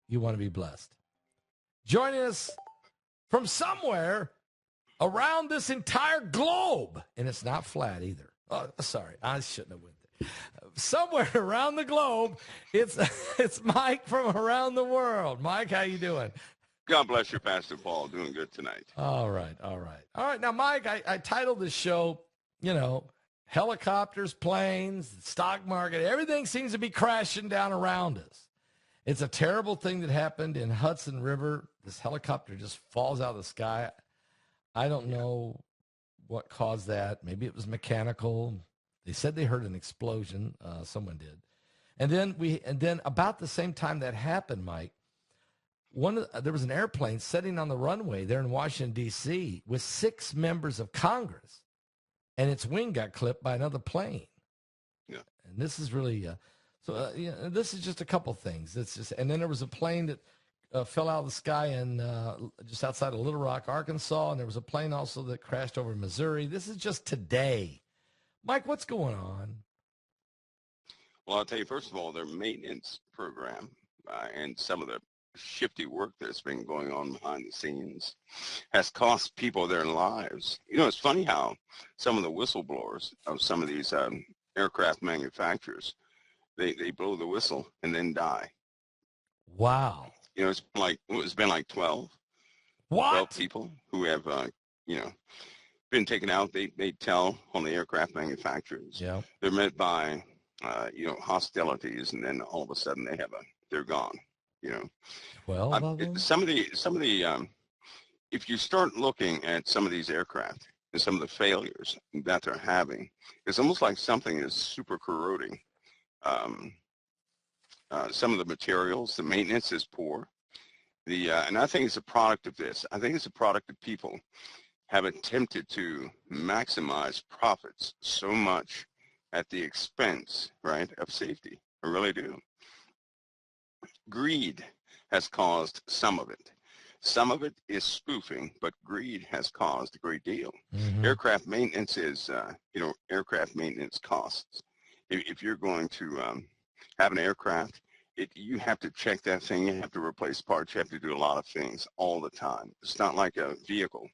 you want to be blessed. Joining us from somewhere around this entire globe, and it's not flat either. Oh, sorry, I shouldn't have went there. Somewhere around the globe, it's Mike from around the world. Mike, how you doing? God bless you, Pastor Paul. Doing good tonight. All right. Now, Mike, I titled this show, helicopters, planes, stock market, everything seems to be crashing down around us. It's a terrible thing that happened in Hudson River. This helicopter just falls out of the sky. I don't know what caused that. Maybe it was mechanical. They said they heard an explosion. Someone did. And then about the same time that happened, Mike, there was an airplane sitting on the runway there in Washington, D.C. with 6 members of Congress, and its wing got clipped by another plane. Yeah. And this is really, this is just a couple things. And then there was a plane that fell out of the sky in just outside of Little Rock, Arkansas, and there was a plane also that crashed over Missouri. This is just today. Mike, what's going on? Well, I'll tell you, first of all, their maintenance program and some of the shifty work that's been going on behind the scenes has cost people their lives. It's funny how some of the whistleblowers of some of these aircraft manufacturers, they blow the whistle and then die. Wow. It's been like 12 people who have, been taken out. They tell on the aircraft manufacturers. Yeah. They're met by, hostilities, and then all of a sudden they're gone. Some of the if you start looking at some of these aircraft and some of the failures that they're having, it's almost like something is super corroding. Some of the materials, the maintenance is poor. And I think it's a product of this. I think it's a product of people have attempted to maximize profits so much at the expense, right, of safety. I really do. Greed has caused some of it. Some of it is spoofing, but greed has caused a great deal. Mm-hmm. Aircraft maintenance is, aircraft maintenance costs. If you're going to have an aircraft, you have to check that thing. You have to replace parts. You have to do a lot of things all the time. It's not like a vehicle.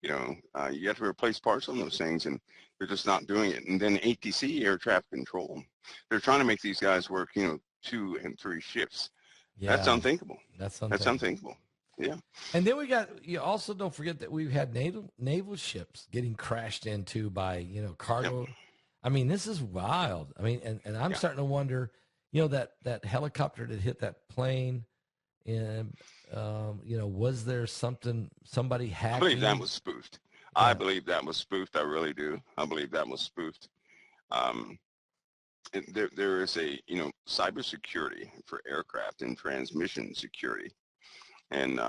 You have to replace parts on those things, and they're just not doing it. And then ATC, air traffic control, they're trying to make these guys work, 2 and 3 shifts. Yeah. That's unthinkable. That's unthinkable. Yeah. And then you also don't forget that we've had naval ships getting crashed into by, cargo. Yep. I mean, this is wild. I mean, and I'm starting to wonder, that helicopter that hit that plane, and, was there somebody hacking? I believe that was spoofed. Yeah. I believe that was spoofed. I really do. I believe that was spoofed. There is a, cybersecurity for aircraft and transmission security, and,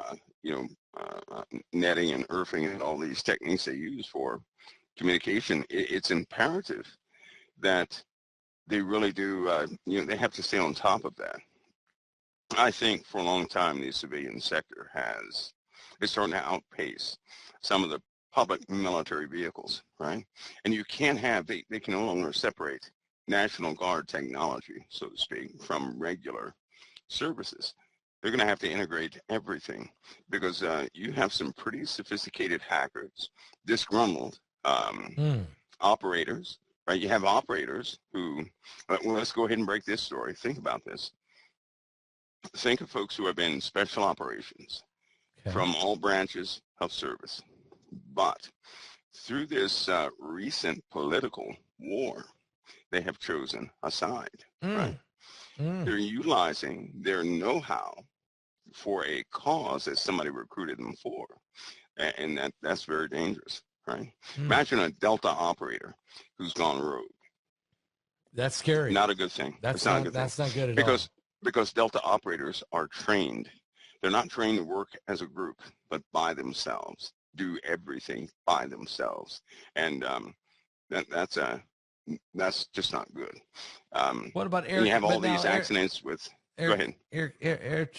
netting and earthing and all these techniques they use for communication. It's imperative that they really do, they have to stay on top of that. I think for a long time, the civilian sector is starting to outpace some of the public military vehicles, right? And you can't have, they can no longer separate National Guard technology, so to speak, from regular services. They're going to have to integrate everything because you have some pretty sophisticated hackers, disgruntled operators, right? You have operators who, well, let's go ahead and break this story. Think about this. Think of folks who have been in special operations from all branches of service. But through this recent political war, they have chosen a side, right? They're utilizing their know-how for a cause that somebody recruited them for. And that's very dangerous, right? Imagine a Delta operator who's gone rogue. That's scary. Not a good thing. That's not good at all. Because Delta operators are trained. They're not trained to work as a group, but by themselves, do everything by themselves. And that's just not good. What about air? You have all these accidents with. Go ahead. Air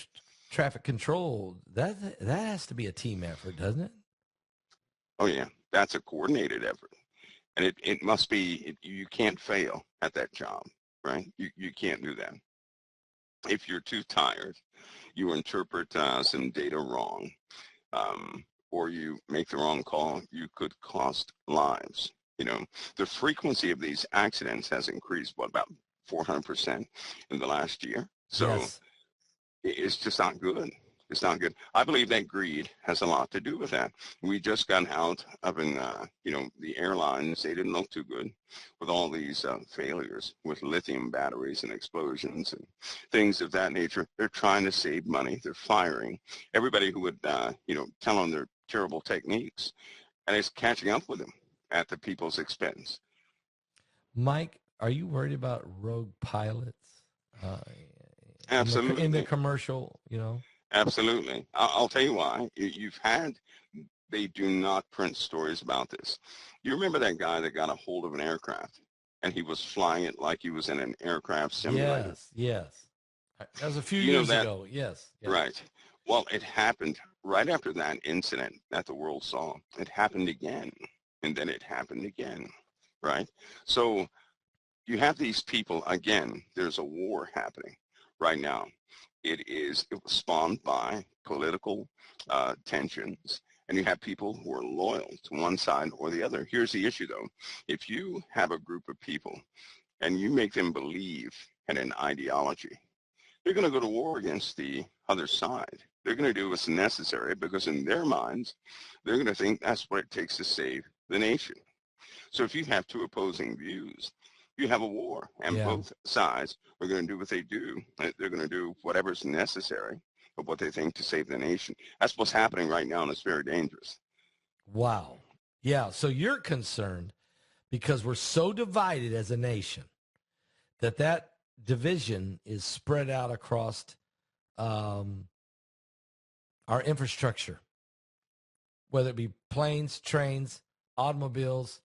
traffic control. That has to be a team effort, doesn't it? Oh yeah, that's a coordinated effort, and it must be. You can't fail at that job, right? You can't do that. If you're too tired, you interpret some data wrong, or you make the wrong call, you could cost lives. You know, the frequency of these accidents has increased, what, about 400% in the last year? So Yes. it's just not good. It's not good. I believe that greed has a lot to do with that. We just got out of the airlines. They didn't look too good with all these failures with lithium batteries and explosions and things of that nature. They're trying to save money. They're firing everybody who would, tell them their terrible techniques, and it's catching up with them at the people's expense. Mike, are you worried about rogue pilots Absolutely. in the commercial, Absolutely. I'll tell you why. They do not print stories about this. You remember that guy that got a hold of an aircraft and he was flying it like he was in an aircraft simulator? Yes, yes. That was a few You know years that, ago. Yes, yes. right. Well, it happened right after that incident that the world saw. It happened again, and then it happened again, right? So you have these people, again, there's a war happening right now. It was spawned by political tensions, and you have people who are loyal to one side or the other. Here's the issue, though. If you have a group of people and you make them believe in an ideology, they're going to go to war against the other side. They're going to do what's necessary because in their minds, they're going to think that's what it takes to save the nation. So if you have two opposing views, you have a war, and Yeah. both sides are going to do what they do. They're going to do whatever's necessary of what they think to save the nation. That's what's happening right now, and it's very dangerous. Wow. Yeah. So you're concerned because we're so divided as a nation that division is spread out across our infrastructure, whether it be planes, trains, automobiles,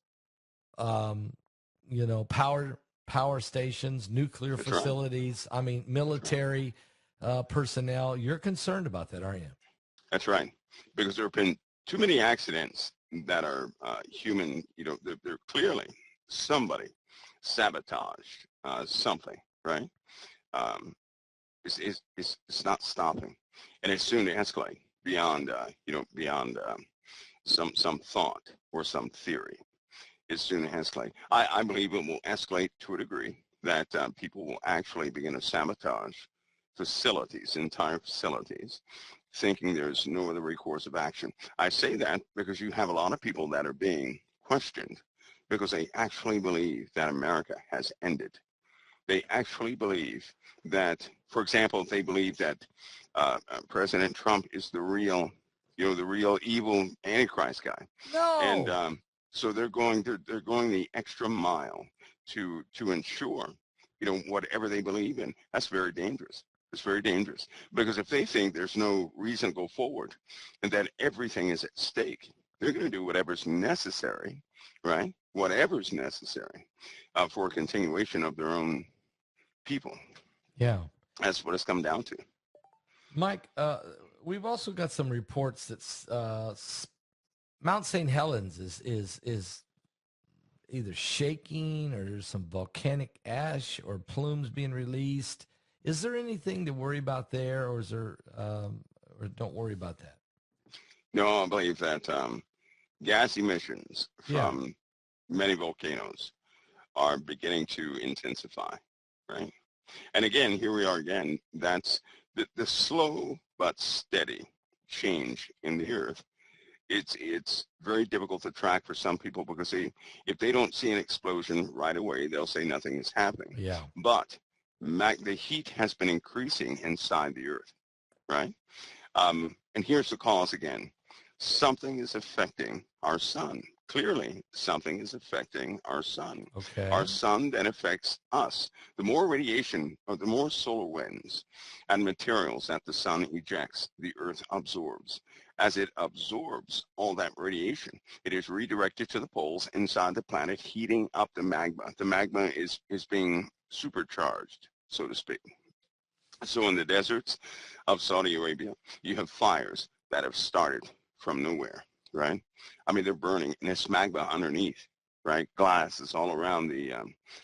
power stations, nuclear That's facilities. right. I mean, military personnel. You're concerned about that, aren't you? That's right. Because there have been too many accidents that are human. They're clearly somebody sabotaged something, right? Um, it's not stopping, and it's soon to escalate beyond some thought or some theory. It's soon to escalate. I believe it will escalate to a degree that people will actually begin to sabotage facilities, entire facilities, thinking there's no other recourse of action. I say that because you have a lot of people that are being questioned because they actually believe that America has ended. They actually believe that, for example, they believe that President Trump is the real evil Antichrist guy. No. And so they're going the extra mile to ensure, whatever they believe in. That's very dangerous. It's very dangerous because if they think there's no reason to go forward and that everything is at stake, they're going to do whatever's necessary, right? Whatever's necessary for a continuation of their own people. Yeah. That's what it's come down to. Mike, we've also got some reports that Mount St. Helens is either shaking or there's some volcanic ash or plumes being released. Is there anything to worry about there, or is there, or don't worry about that? No, I believe that gas emissions from many volcanoes are beginning to intensify, right? And again, here we are again. That's the slow but steady change in the earth. It's very difficult to track for some people because if they don't see an explosion right away, they'll say nothing is happening. Yeah. But the heat has been increasing inside the earth, right? And here's the cause again. Something is affecting our sun. Clearly, something is affecting our sun. Okay. Our sun then affects us. The more radiation or the more solar winds and materials that the sun ejects, the earth absorbs. As it absorbs all that radiation, it is redirected to the poles inside the planet, heating up the magma. The magma is being supercharged, so to speak. So in the deserts of Saudi Arabia, you have fires that have started from nowhere, right? I mean, they're burning, and it's magma underneath, right? Glass is all around the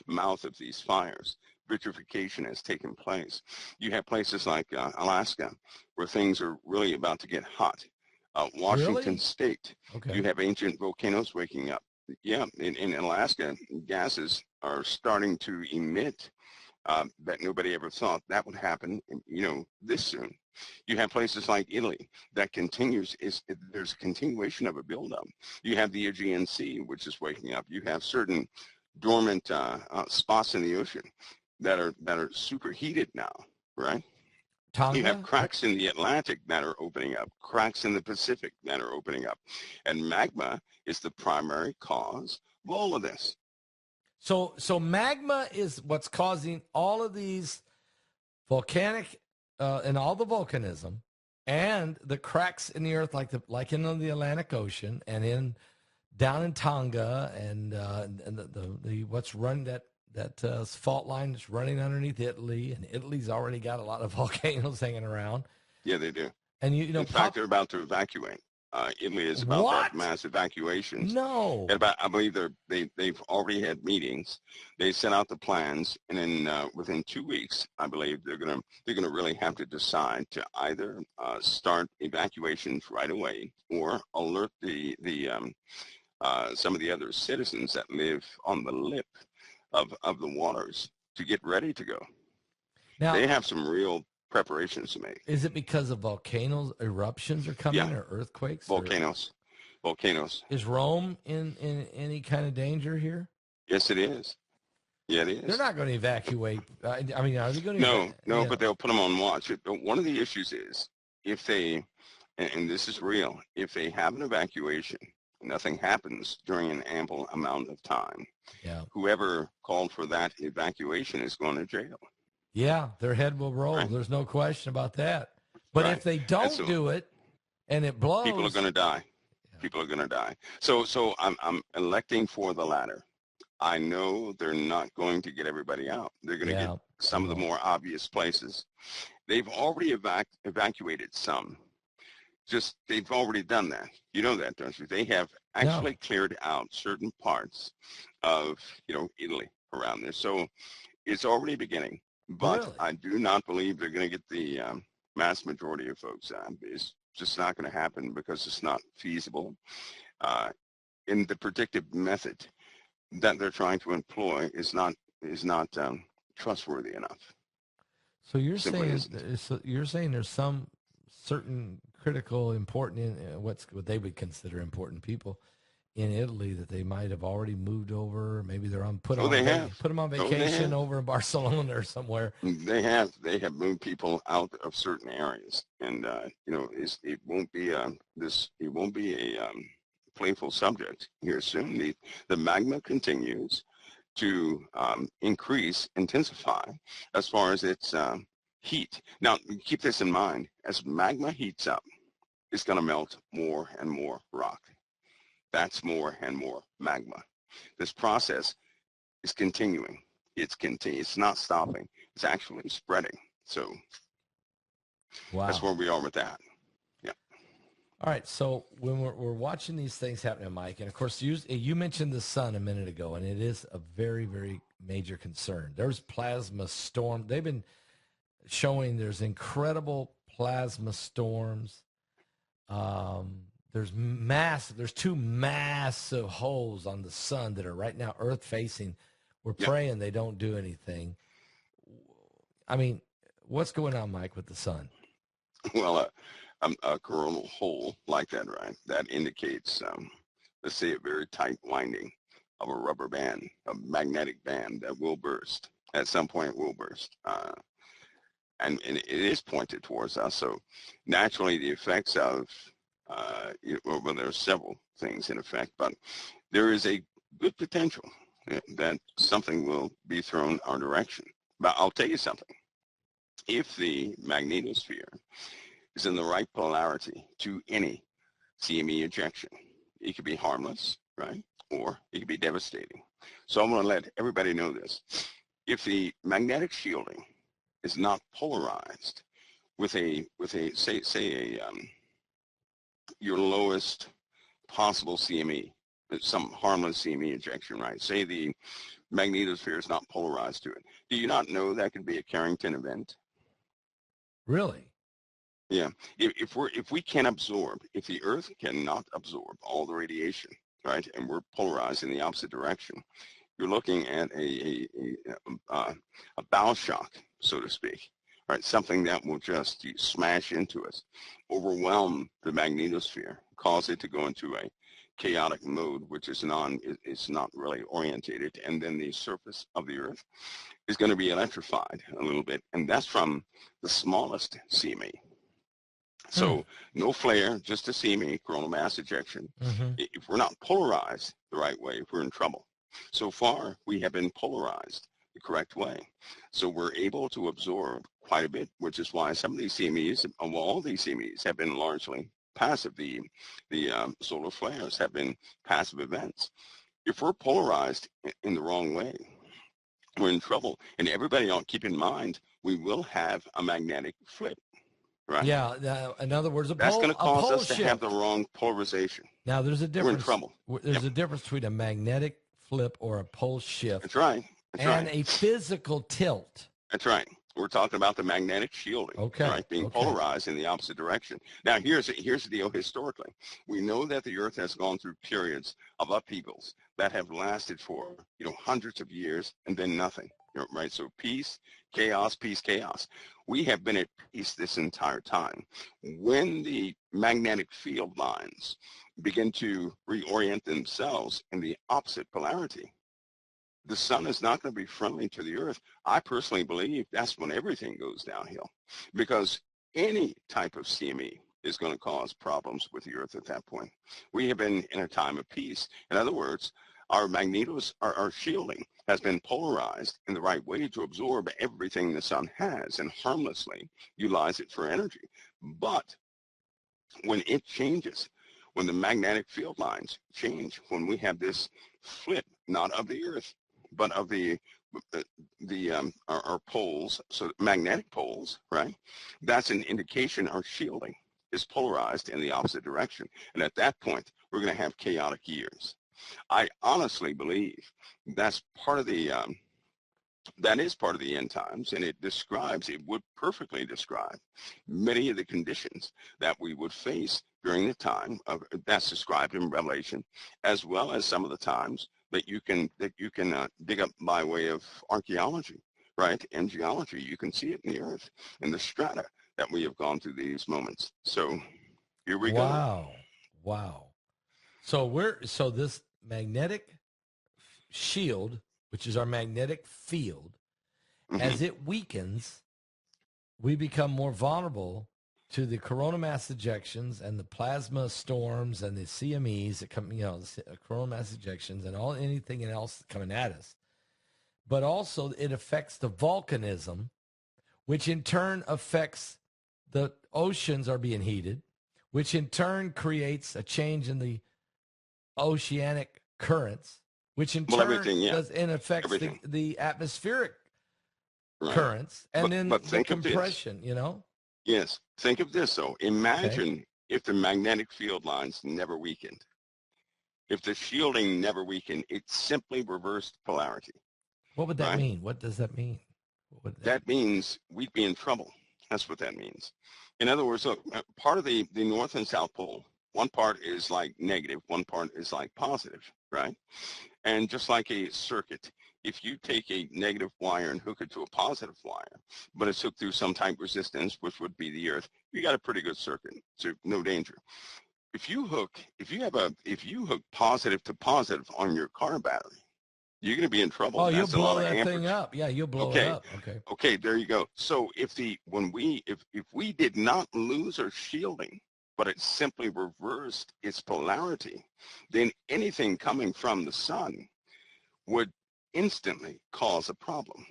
mouth of these fires. vitrification has taken place. You have places like Alaska where things are really about to get hot. Washington Really? State, Okay. you have ancient volcanoes waking up. Yeah, in Alaska, gases are starting to emit that nobody ever thought that would happen, this soon. You have places like Italy that continues, there's a continuation of a buildup. You have the Aegean Sea, which is waking up. You have certain dormant spots in the ocean that are superheated now, right? You have Tonga? cracks in the Atlantic that are opening up, cracks in the Pacific that are opening up. And magma is the primary cause of all of this. So magma is what's causing all of these volcanic and all the volcanism and the cracks in the earth, like in the Atlantic Ocean and down in Tonga and the what's running that fault line is running underneath Italy, and Italy's already got a lot of volcanoes hanging around. Yeah, they do. And in fact, they're about to evacuate. Italy is about to have mass evacuations. No. And I believe they've already had meetings. They sent out the plans, and then within 2 weeks, I believe they're gonna really have to decide to either start evacuations right away or alert some of the other citizens that live on the lip of the waters to get ready to go. Now, they have some real preparations to make. Is it because of volcanoes, eruptions are coming, or earthquakes? Volcanoes. Is Rome in any kind of danger here? Yes, it is. Yeah, it is. They're not going to evacuate. I mean, are they going to? No, but they'll put them on watch. One of the issues is if they, and this is real, if they have an evacuation, nothing happens during an ample amount of time. Yeah. Whoever called for that evacuation is going to jail. Yeah, their head will roll. Right. There's no question about that. But if they don't do it and it blows, people are going to die. Yeah. People are going to die. So I'm electing for the latter. I know they're not going to get everybody out. They're going to get some of the more obvious places. They've already evacuated some. They've already done that. You know that, don't you? They have actually cleared out certain parts of, Italy around there. So it's already beginning. But really? I do not believe they're going to get the mass majority of folks out. It's just not going to happen because it's not feasible. In the predictive method that they're trying to employ is not trustworthy enough. So you're saying there's some certain critical, important, what they would consider important people in Italy that they might have already moved over. Maybe they're put them on vacation over in Barcelona or somewhere. They have moved people out of certain areas, and it won't be a playful subject here soon. The magma continues to intensify as far as its heat. Now, keep this in mind: as magma heats up, it's going to melt more and more rock. That's more and more magma. This process is continuing. It's not stopping. It's actually spreading. So that's where we are with that. Yeah. All right. So when we're watching these things happening, Mike, and of course you mentioned the sun a minute ago, and it is a very, very major concern. There's plasma storm. They've been showing there's incredible plasma storms. There's two massive holes on the sun that are right now earth facing. We're praying they don't do anything. I mean, what's going on, Mike, with the sun? Well, a coronal hole like that, right? That indicates, let's say, a very tight winding of a rubber band, a magnetic band that will burst. At some point, it will burst. And it is pointed towards us. So naturally, the effects of well, there are several things in effect, but there is a good potential that something will be thrown our direction. But I'll tell you something. If the magnetosphere is in the right polarity to any CME ejection, it could be harmless, right? Or it could be devastating. So I'm going to let everybody know this. If the magnetic shielding is not polarized with your lowest possible CME, some harmless CME injection, right? Say the magnetosphere is not polarized to it. Do you not know that could be a Carrington event? Really? Yeah. If we can absorb, if the Earth cannot absorb all the radiation, right, and we're polarized in the opposite direction, you're looking at a bow shock, so to speak, right? Something that will just smash into us, overwhelm the magnetosphere, cause it to go into a chaotic mode, which is not really orientated, and then the surface of the Earth is going to be electrified a little bit, and that's from the smallest CME. So no flare, just a CME, coronal mass ejection. If we're not polarized the right way, we're in trouble. So far, we have been polarized the correct way. So we're able to absorb quite a bit, which is why some of these CMEs, well, all these CMEs have been largely passive. The solar flares have been passive events. If we're polarized in the wrong way, we're in trouble. And everybody ought to keep in mind, we will have a magnetic flip. Right. Yeah. In other words, that's going to cause us shift. to have the wrong polarization. Now, there's a difference. We're in trouble. There's a difference between a magnetic flip or a pole shift. That's right. And a physical tilt. That's right. We're talking about the magnetic shielding, right, being polarized in the opposite direction. Now, here's the deal historically. We know that the Earth has gone through periods of upheavals that have lasted for, hundreds of years and then nothing, right? So peace, chaos, peace, chaos. We have been at peace this entire time. When the magnetic field lines begin to reorient themselves in the opposite polarity, the sun is not going to be friendly to the Earth. I personally believe that's when everything goes downhill, because any type of CME is going to cause problems with the Earth at that point. We have been in a time of peace. In other words, our our shielding has been polarized in the right way to absorb everything the sun has and harmlessly utilize it for energy. But when it changes, when the magnetic field lines change, when we have this flip, not of the Earth, but of our poles, so magnetic poles, right? That's an indication our shielding is polarized in the opposite direction. And at that point, we're going to have chaotic years. I honestly believe that's part of the that is part of the end times, and it would perfectly describe many of the conditions that we would face during the time that's described in Revelation, as well as some of the times that you can dig up by way of archaeology, right, and geology. You can see it in the Earth, in the strata that we have gone through these moments. So here we go. Wow. So this magnetic shield, which is our magnetic field, as it weakens, we become more vulnerable to the coronal mass ejections and the plasma storms and the CMEs that come, coronal mass ejections and anything else coming at us. But also it affects the volcanism, which in turn affects the oceans are being heated, which in turn creates a change in the oceanic currents, which in turn affects the atmospheric currents, and then the compression, Yes. Think of this, though. Imagine if the magnetic field lines never weakened. If the shielding never weakened, it simply reversed polarity. What would that mean? What does that mean? That means we'd be in trouble. That's what that means. In other words, look, part of the North and South Pole, one part is like negative, one part is like positive, right? And just like a circuit, if you take a negative wire and hook it to a positive wire, but it's hooked through some type of resistance, which would be the Earth, you got a pretty good circuit, so no danger. If you hook positive to positive on your car battery, you're going to be in trouble. Oh, you'll blow that thing up. Yeah, you'll blow it up. Okay, there you go. So if we did not lose our shielding, but it simply reversed its polarity, then anything coming from the sun would instantly cause a problem.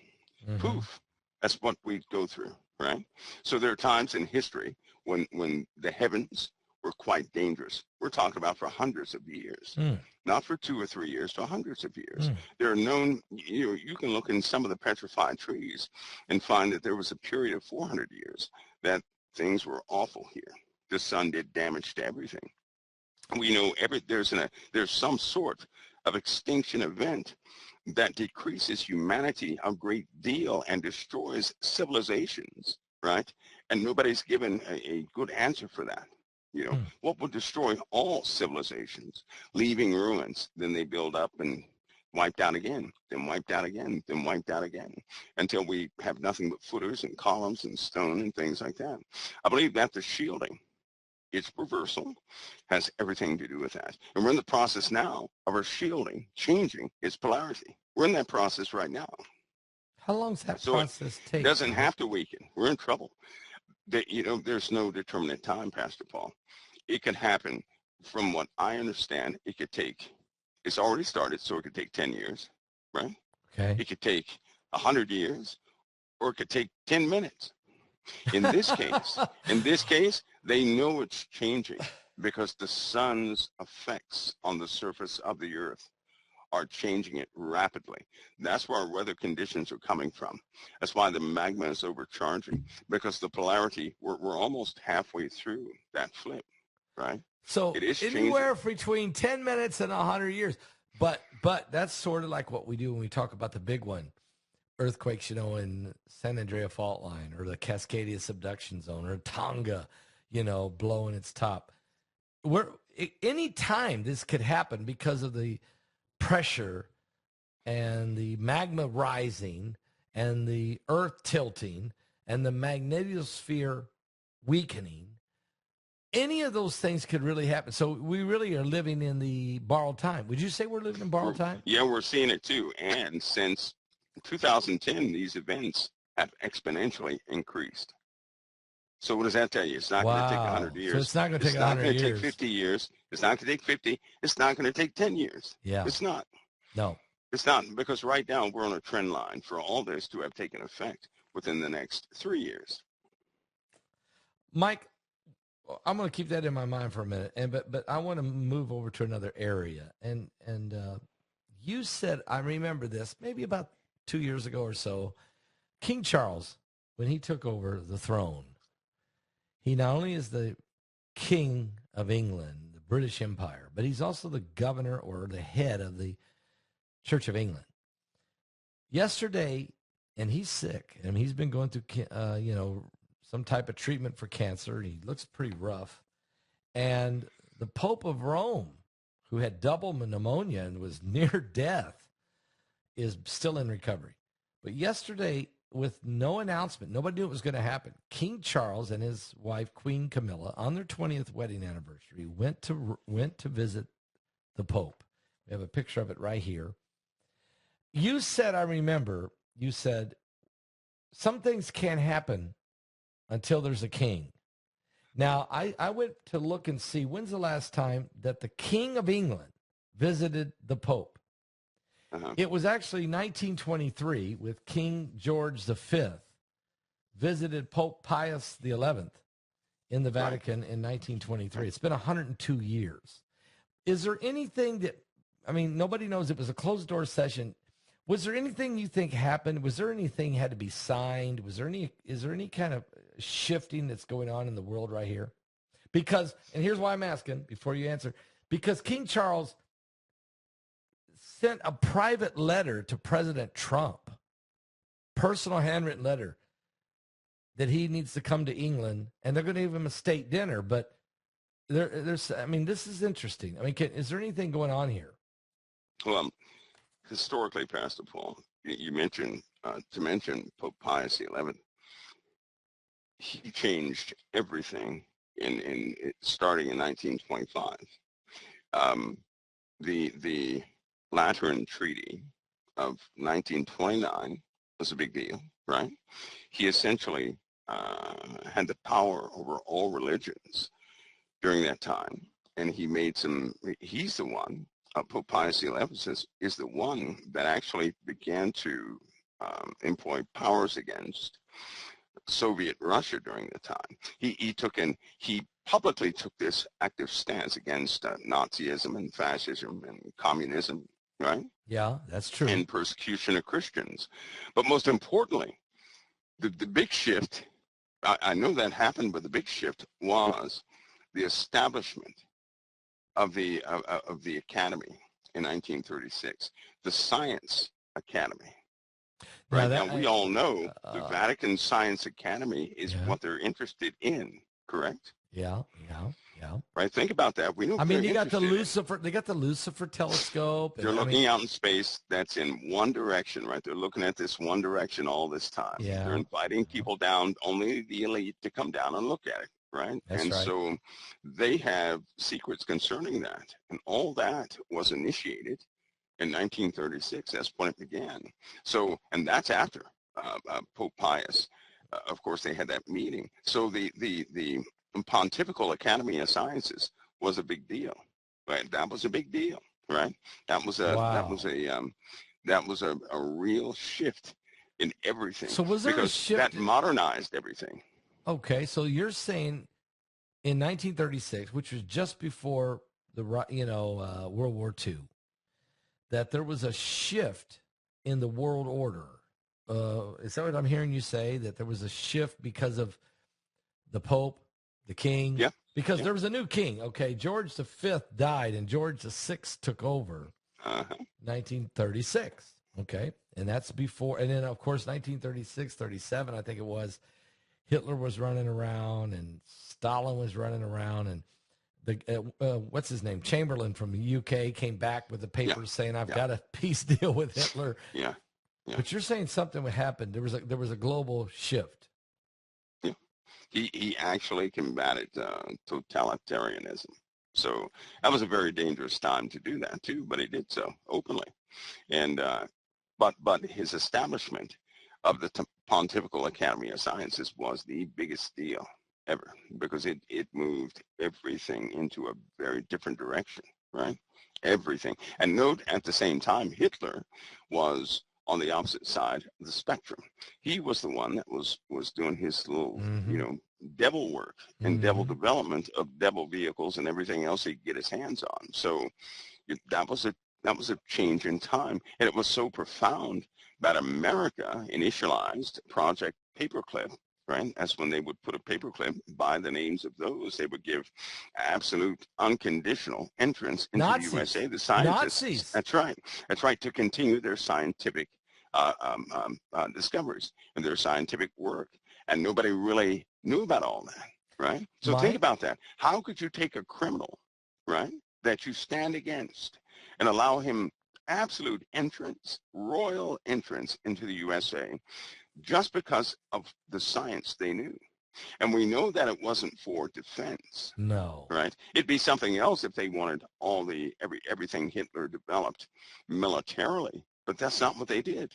Poof. That's what we go through, right? So there are times in history when the heavens were quite dangerous. We're talking about for hundreds of years, not for 2 or 3 years, for hundreds of years. There are known, you can look in some of the petrified trees and find that there was a period of 400 years that things were awful here. The sun did damage to everything. We know there's some sort of extinction event that decreases humanity a great deal and destroys civilizations, right? And nobody's given a good answer for that. You know, what would destroy all civilizations? Leaving ruins, then they build up and wiped out again, then wiped out again, then wiped out again, until we have nothing but footers and columns and stone and things like that. I believe that the shielding, its reversal, has everything to do with that. And we're in the process now of our shielding changing its polarity. We're in that process right now. How long does that So process take? it doesn't have to weaken. We're in trouble. You know, there's no determinate time, Pastor Paul. It could happen, from what I understand, it could take, it's already started, so it could take 10 years, right? Okay. It could take 100 years, or it could take 10 minutes. In this case, they know it's changing because the sun's effects on the surface of the earth are changing it rapidly. That's where our weather conditions are coming from. That's why the magma is overcharging, because the polarity, we're almost halfway through that flip, right? So it is anywhere changing. between 10 minutes and 100 years. But that's sort of like what we do when we talk about the big one. Earthquakes, you know, in San Andreas Fault Line, or the Cascadia Subduction Zone, or Tonga, you know, blowing its top. Any time this could happen because of the pressure and the magma rising and the earth tilting and the magnetosphere weakening. Any of those things could really happen. So we really are living in the borrowed time. Would you say we're living in borrowed time? Yeah, we're seeing it too. And since 2010, these events have exponentially increased. So what does that tell you? It's not going to take 100 years. So it's not going to take 100 years. It's not going to take 50 years. It's not going to take 50. It's not going to take 10 years. Yeah. It's not. No. It's not, because right now we're on a trend line for all this to have taken effect within the next 3 years. Mike, I'm going to keep that in my mind for a minute, but I want to move over to another area. And you said, I remember this, maybe about 2 years ago or so, King Charles, when he took over the throne, he not only is the King of England, the British Empire, but he's also the governor or the head of the Church of England. Yesterday, and he's sick, and he's been going through, some type of treatment for cancer. He looks pretty rough. And the Pope of Rome, who had double pneumonia and was near death, is still in recovery. But yesterday, with no announcement, nobody knew it was going to happen, King Charles and his wife, Queen Camilla, on their 20th wedding anniversary, went to visit the Pope. We have a picture of it right here. You said, I remember, you said, some things can't happen until there's a king. Now, I went to look and see, when's the last time that the King of England visited the Pope? Uh-huh. It was actually 1923 with King George V visited Pope Pius XI in the Vatican in 1923. It's been 102 years. Is there anything that, I mean, nobody knows, it was a closed-door session. Was there anything you think happened? Was there anything had to be signed? Is there any kind of shifting that's going on in the world right here? Because, and here's why I'm asking before you answer, because King Charles sent a private letter to President Trump, personal handwritten letter, that he needs to come to England, and they're going to give him a state dinner. But there's, I mean, this is interesting. I mean, is there anything going on here? Well, historically, Pastor Paul, you mentioned, to mention Pope Pius XI, he changed everything in starting in 1925. The Lateran Treaty of 1929 was a big deal, right? He essentially had the power over all religions during that time, and he made he's the one, Pope Pius XI is the one that actually began to employ powers against Soviet Russia during the time. He publicly took this active stance against Nazism and fascism and communism, right? Yeah, that's true. And persecution of Christians. But most importantly, the big shift, I know that happened, but the big shift was the establishment of the academy in 1936. The science Academy. Now Right now, we all know the uh, Vatican Science Academy is yeah, what they're interested in, correct? yeah, yeah, yeah. Right? Think about that. We know I what mean, they're interested in. They got the Lucifer telescope, They're and I mean, looking out in space that's in one direction, right? They're looking at this one direction all this time. They're yeah, inviting yeah, people down, only the elite, to come down and look at it, right? that's And right. so they have secrets concerning that. And all that was initiated in 1936. That's when it began. So, and that's after Pope Pius. Of course, they had that meeting. So the Pontifical Academy of Sciences was a big deal, right? That was a big deal, right? That was a Wow. a real shift in everything So was there a because that shift? modernized everything. Okay, so you're saying in 1936, which was just before the World War II, that there was a shift in the world order. Is that what I'm hearing you say? That there was a shift because of the Pope, the King, Yeah, because yeah. there was a new king. Okay, George V died, and George VI took over Uh-huh. 1936. Okay, and that's before, and then of course 1936, 37, I think it was. Hitler was running around, and Stalin was running around, and what's his name, Chamberlain from the UK came back with the Yeah, papers saying, "I've yeah, got a peace deal with Hitler." yeah, yeah. But you're saying something would happen. There was a global shift. Yeah. He actually combated totalitarianism. So that was a very dangerous time to do that too, but he did so openly. And but his establishment of the Pontifical Academy of Sciences was the biggest deal ever because it moved everything into a very different direction, right? Everything. And note at the same time, Hitler was on the opposite side of the spectrum. He was the one that was doing his little, Mm-hmm. devil work and devil Mm-hmm. development of devil vehicles and everything else he could get his hands on. So that was a change in time, and it was so profound that America initialized Project Paperclip. Right, that's when they would put a paperclip by the names of those. They would give absolute unconditional entrance into the Nazis, USA. The scientists. Nazis. That's right. That's right. To continue their scientific discoveries and their scientific work, and nobody really knew about all that. Right. So think Mike, about that. How could you take a criminal, right, that you stand against and allow him absolute entrance, royal entrance into the USA just because of the science they knew? And we know that it wasn't for defense, no, right? It'd be something else if they wanted everything Hitler developed militarily, but that's not what they did.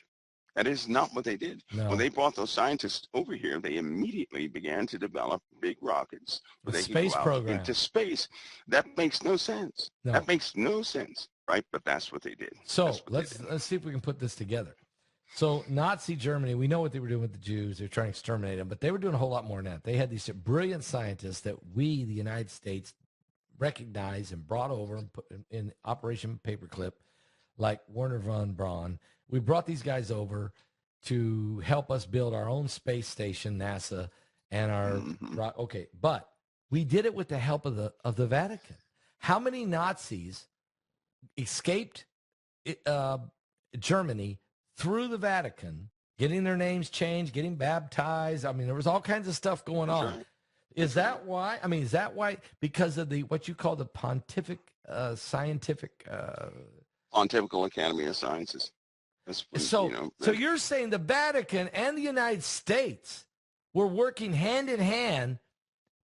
That is not what they did. When no. they brought those scientists over here, they immediately began to develop big rockets The where they could go space out program. into space. That makes no sense. That No. makes no sense, right? But that's what they did. That's So what they let's did. let's see if we can put this together. So Nazi Germany, we know what they were doing with the Jews. They're trying to exterminate them, but they were doing a whole lot more than that. They had these brilliant scientists that we, the United States, recognized and brought over and put in Operation Paperclip, like Werner von Braun. We brought these guys over to help us build our own space station, NASA, and our Mm-hmm. okay. But we did it with the help of the Vatican. How many Nazis escaped Germany through the Vatican, getting their names changed, getting baptized? I mean, there was all kinds of stuff going That's on. right. Is That's right. that why? I mean, is that why? Because of the what you call the pontific scientific. Pontifical Academy of Sciences. That's when, So you're saying the Vatican and the United States were working hand in hand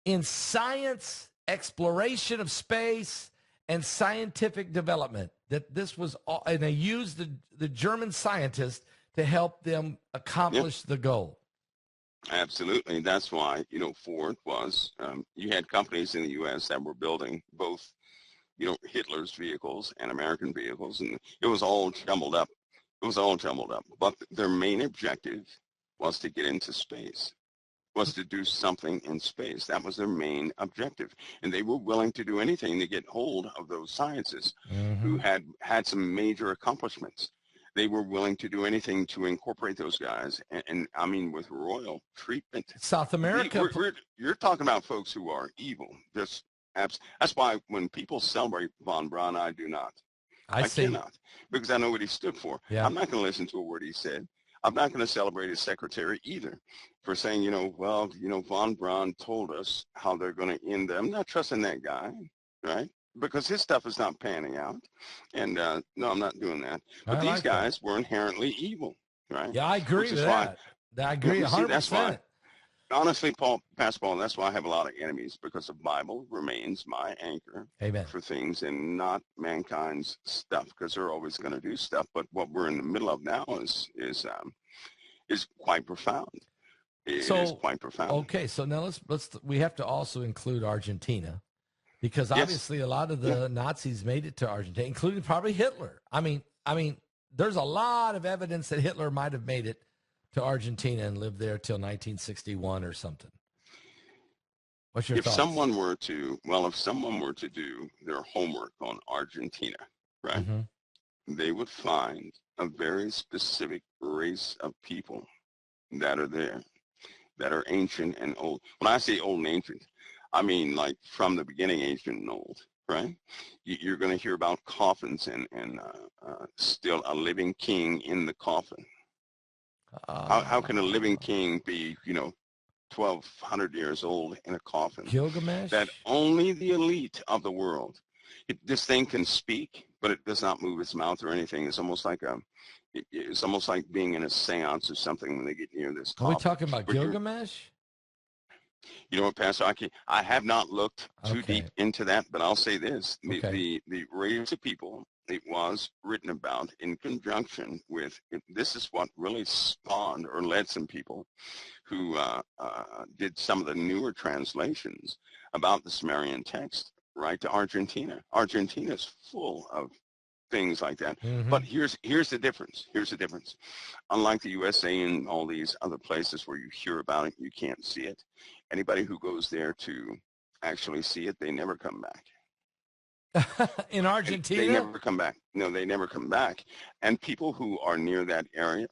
in science, exploration of space, and scientific development. That this was all, and they used the German scientists to help them yeah, accomplish the goal. absolutely. That's why, Ford was, you had companies in the U.S. that were building both, Hitler's vehicles and American vehicles, and it was all jumbled up. It was all jumbled up. But their main objective was to get into space, was to do something in space. That was their main objective. And they were willing to do anything to get hold of those scientists who Mm-hmm. had some major accomplishments. They were willing to do anything to incorporate those guys. And I mean, with royal treatment. South America. You're talking about folks who are evil. That's why when people celebrate von Braun, I do not. I I see. cannot, because I know what he stood for. Yeah. I'm not going to listen to a word he said. I'm not going to celebrate his secretary either for saying, well, Von Braun told us how they're going to end them. I'm not trusting that guy, right? Because his stuff is not panning out. And no, I'm not doing that. But I these like that. guys were inherently evil, right? Yeah, I agree Which with is why, that. I agree see, that's why 100%. honestly, Pastor Paul, that's why I have a lot of enemies, because the Bible remains my anchor Amen. for things and not mankind's stuff, because they're always going to do stuff. But what we're in the middle of now is quite profound. It is So, quite profound. okay, so now we have to also include Argentina, because Yes. obviously a lot of Yeah. the Nazis made it to Argentina, including probably Hitler. I mean, there's a lot of evidence that Hitler might have made it to Argentina and lived there till 1961 or something. What's your If thoughts? someone were to do their homework on Argentina, right, they would find a very specific race of people that are there, that are ancient and old. When I say old and ancient, I mean like from the beginning, ancient and old, right? You're going to hear about coffins and still a living king in the coffin. How can a living king be, 1,200 years old in a coffin? Gilgamesh? That only the elite of the world. This thing can speak, but it does not move its mouth or anything. It's almost like being in a seance or something when they get near this coffin. Are we talking about Gilgamesh? You know what, Pastor? I have not looked too Okay. deep into that, but I'll say this: Okay. the race of people it was written about in conjunction with this is what really spawned or led some people who did some of the newer translations about the Sumerian text right to Argentina. Argentina is full of things like that. But here's the difference. Here's the difference. Unlike the USA and all these other places where you hear about it, you can't see it. Anybody who goes there to actually see it, they never come back. In Argentina? They never come back. No, they never come back. And people who are near that area,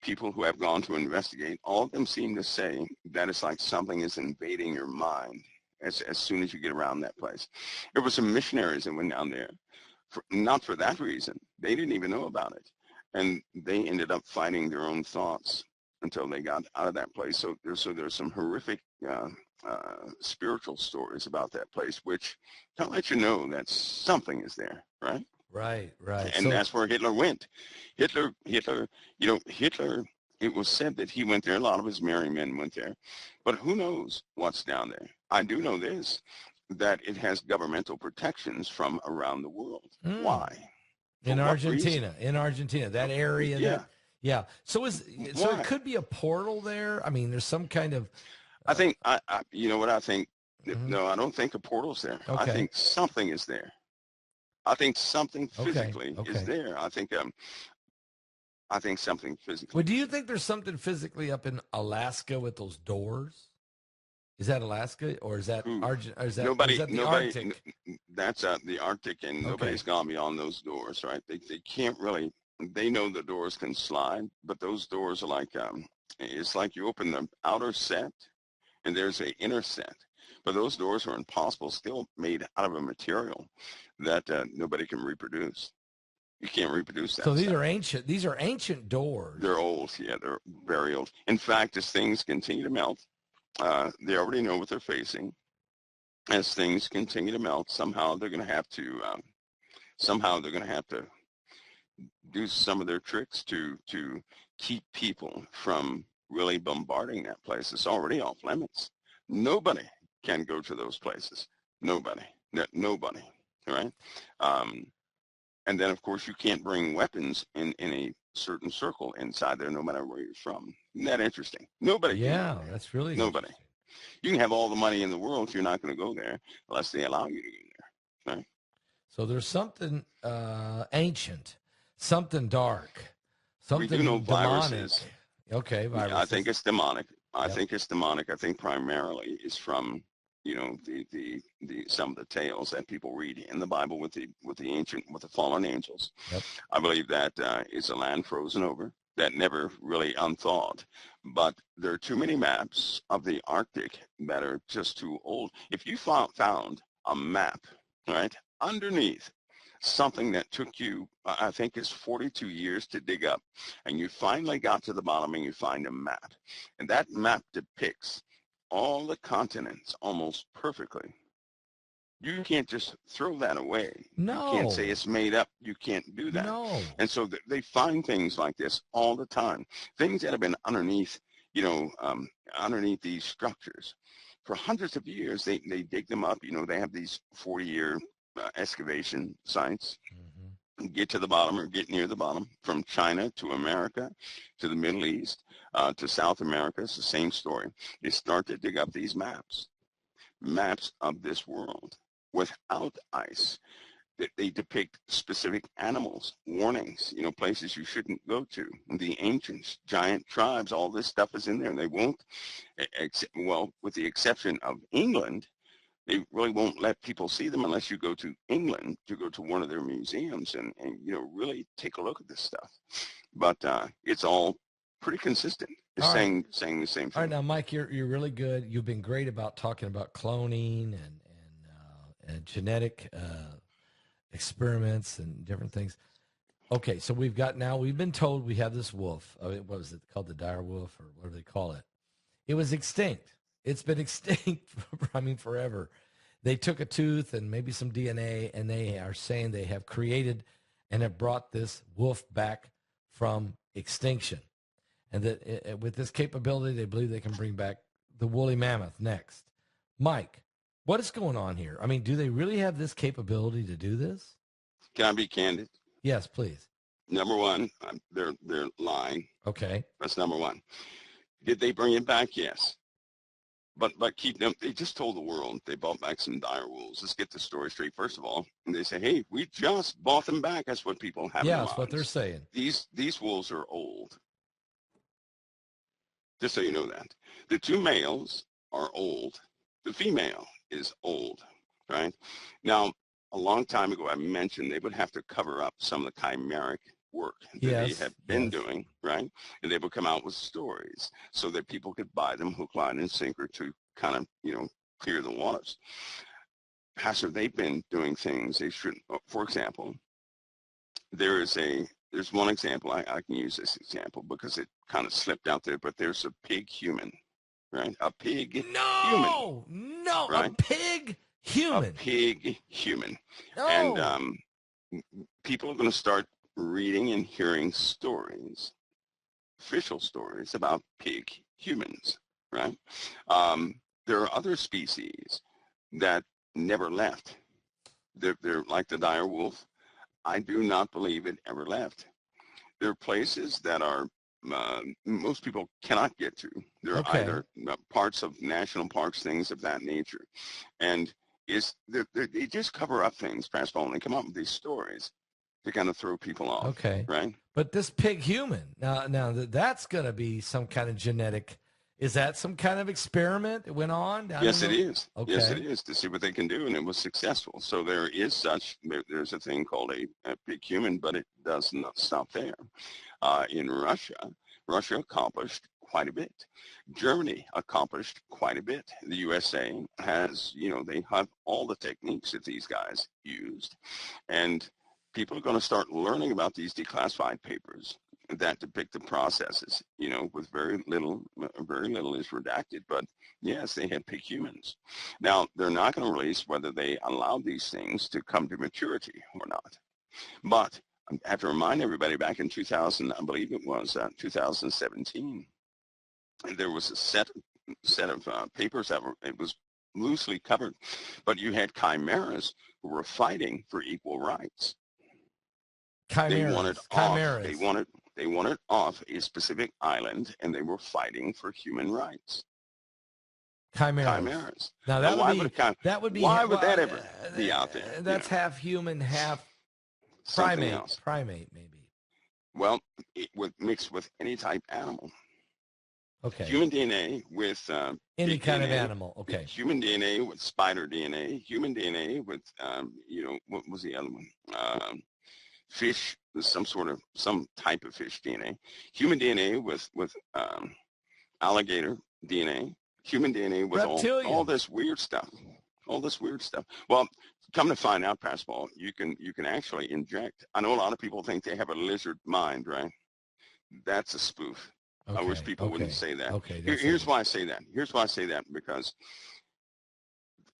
people who have gone to investigate, all of them seem to say that it's like something is invading your mind as soon as you get around that place. There were some missionaries that went down there, not for that reason. They didn't even know about it. And they ended up fighting their own thoughts until they got out of that place. So there's some horrific spiritual stories about that place, which kind of let you know that something is there, right? Right. And that's where Hitler went. Hitler, it was said that he went there. A lot of his merry men went there. But who knows what's down there? I do know this, that it has governmental protections from around the world. Why? In Argentina, that area. Yeah. Yeah. So it could be a portal there. I mean, there's some kind of. I think you know what I think. No, I don't think a portal's there. Okay. I think something is there. I think something physically is there. I think something physically. Well, do you think there's something physically up in Alaska with those doors? Is that Alaska or is that Argentina? Or is that the Arctic? That's the Arctic, and nobody's gone beyond those doors, right? They can't really. They know the doors can slide, but those doors are like it's like you open the outer set, and there's an inner set. But those doors are impossible, still made out of a material that nobody can reproduce. You can't reproduce that. So these are ancient. These are ancient doors. They're old. Yeah, they're very old. In fact, as things continue to melt, they already know what they're facing. As things continue to melt, somehow they're going to have to do some of their tricks to keep people from really bombarding that place. It's already off limits. Nobody can go to those places. Nobody. Right? And then, of course, you can't bring weapons in a certain circle inside there, no matter where you're from. Isn't that interesting? Nobody can. Yeah, that's really nobody. You can have all the money in the world if you're not going to go there unless they allow you to go there. Right? So there's something ancient, something dark, something we do know demonic. Viruses. Okay, viruses. Yeah, I think it's demonic. I think it's demonic. I think primarily it's from the some of the tales that people read in the Bible with the fallen angels. Yep. I believe that it's a land frozen over that never really unthawed. But there are too many maps of the Arctic that are just too old. If you found a map, right, underneath something that took you, I think it's 42 years to dig up, and you finally got to the bottom and you find a map. And that map depicts all the continents almost perfectly. You can't just throw that away. No. You can't say it's made up. You can't do that. No. And so they find things like this all the time, things that have been underneath, underneath these structures. For hundreds of years, they dig them up. They have these 40-year excavation sites. Mm-hmm. Get to the bottom or get near the bottom. From China to America to the Middle East to South America, it's the same story. They start to dig up these maps of this world without ice. They depict specific animals, warnings, places you shouldn't go to. The ancients, giant tribes, all this stuff is in there. They won't, well, with the exception of England, they really won't let people see them unless you go to England to go to one of their museums and really take a look at this stuff. But it's all pretty consistent. It's saying the same thing. All right, now, Mike, you're really good. You've been great about talking about cloning and genetic experiments and different things. Okay, so we've been told we have this wolf. What was it called? The dire wolf, or what do they call it? It was extinct. It's been extinct, forever. They took a tooth and maybe some DNA, and they are saying they have created and have brought this wolf back from extinction. And that with this capability, they believe they can bring back the woolly mammoth next. Mike, what is going on here? Do they really have this capability to do this? Can I be candid? Yes, please. Number one, they're lying. Okay. That's number one. Did they bring it back? Yes. But keep them. They just told the world they bought back some dire wolves. Let's get the story straight. First of all, and they say, "Hey, we just bought them back." That's what people have. Yeah, that's what they're saying. These wolves are old. Just so you know that. The two males are old. The female is old, right? Now, a long time ago, I mentioned they would have to cover up some of the chimeric work that they have been doing, right? And they would come out with stories so that people could buy them hook, line, and sinker to kind of, clear the waters. Pastor, they've been doing things they shouldn't. For example, there's one example, I can use this example because it kind of slipped out there, but there's a pig human, right? A pig human. No, right? A pig human. A pig human. No. And people are going to start reading and hearing stories, official stories about pig humans, right? There are other species that never left. They're like the dire wolf. I do not believe it ever left. There are places that are most people cannot get to. There are either parts of national parks, things of that nature, and they just cover up things, Pastor Paul, and they come up with these stories to kind of throw people off. Okay, right? But this pig human, now that's going to be some kind of genetic. Is that some kind of experiment that went on? Yes, it is. Okay. Yes, it is, to see what they can do, and it was successful. So there's a thing called a pig human, but it does not stop there. In Russia accomplished quite a bit. Germany accomplished quite a bit. The USA has, they have all the techniques that these guys used, and people are going to start learning about these declassified papers that depict the processes, with very little is redacted. But yes, they had pig humans. Now, they're not going to release whether they allowed these things to come to maturity or not. But I have to remind everybody, back in 2000, I believe it was 2017, there was a set of papers it was loosely covered, but you had chimeras who were fighting for equal rights. Chimeras. They wanted off a specific island, and they were fighting for human rights. Chimeras. Now why would that ever be out there? That's half human, half primate. Primate, maybe. Well, it would mix with any type animal. Okay. Human DNA with any kind DNA, of animal. Okay. Human DNA with spider DNA. Human DNA with what was the other one? Fish, some type of fish DNA. Human DNA with alligator DNA. Human DNA with all this weird stuff. all this weird stuff. Well, come to find out, Pascal, you can actually inject. I know a lot of people think they have a lizard mind, right? That's a spoof. I wish Okay, people wouldn't okay, say that. okay. Here's why I say that. Here's why I say that, because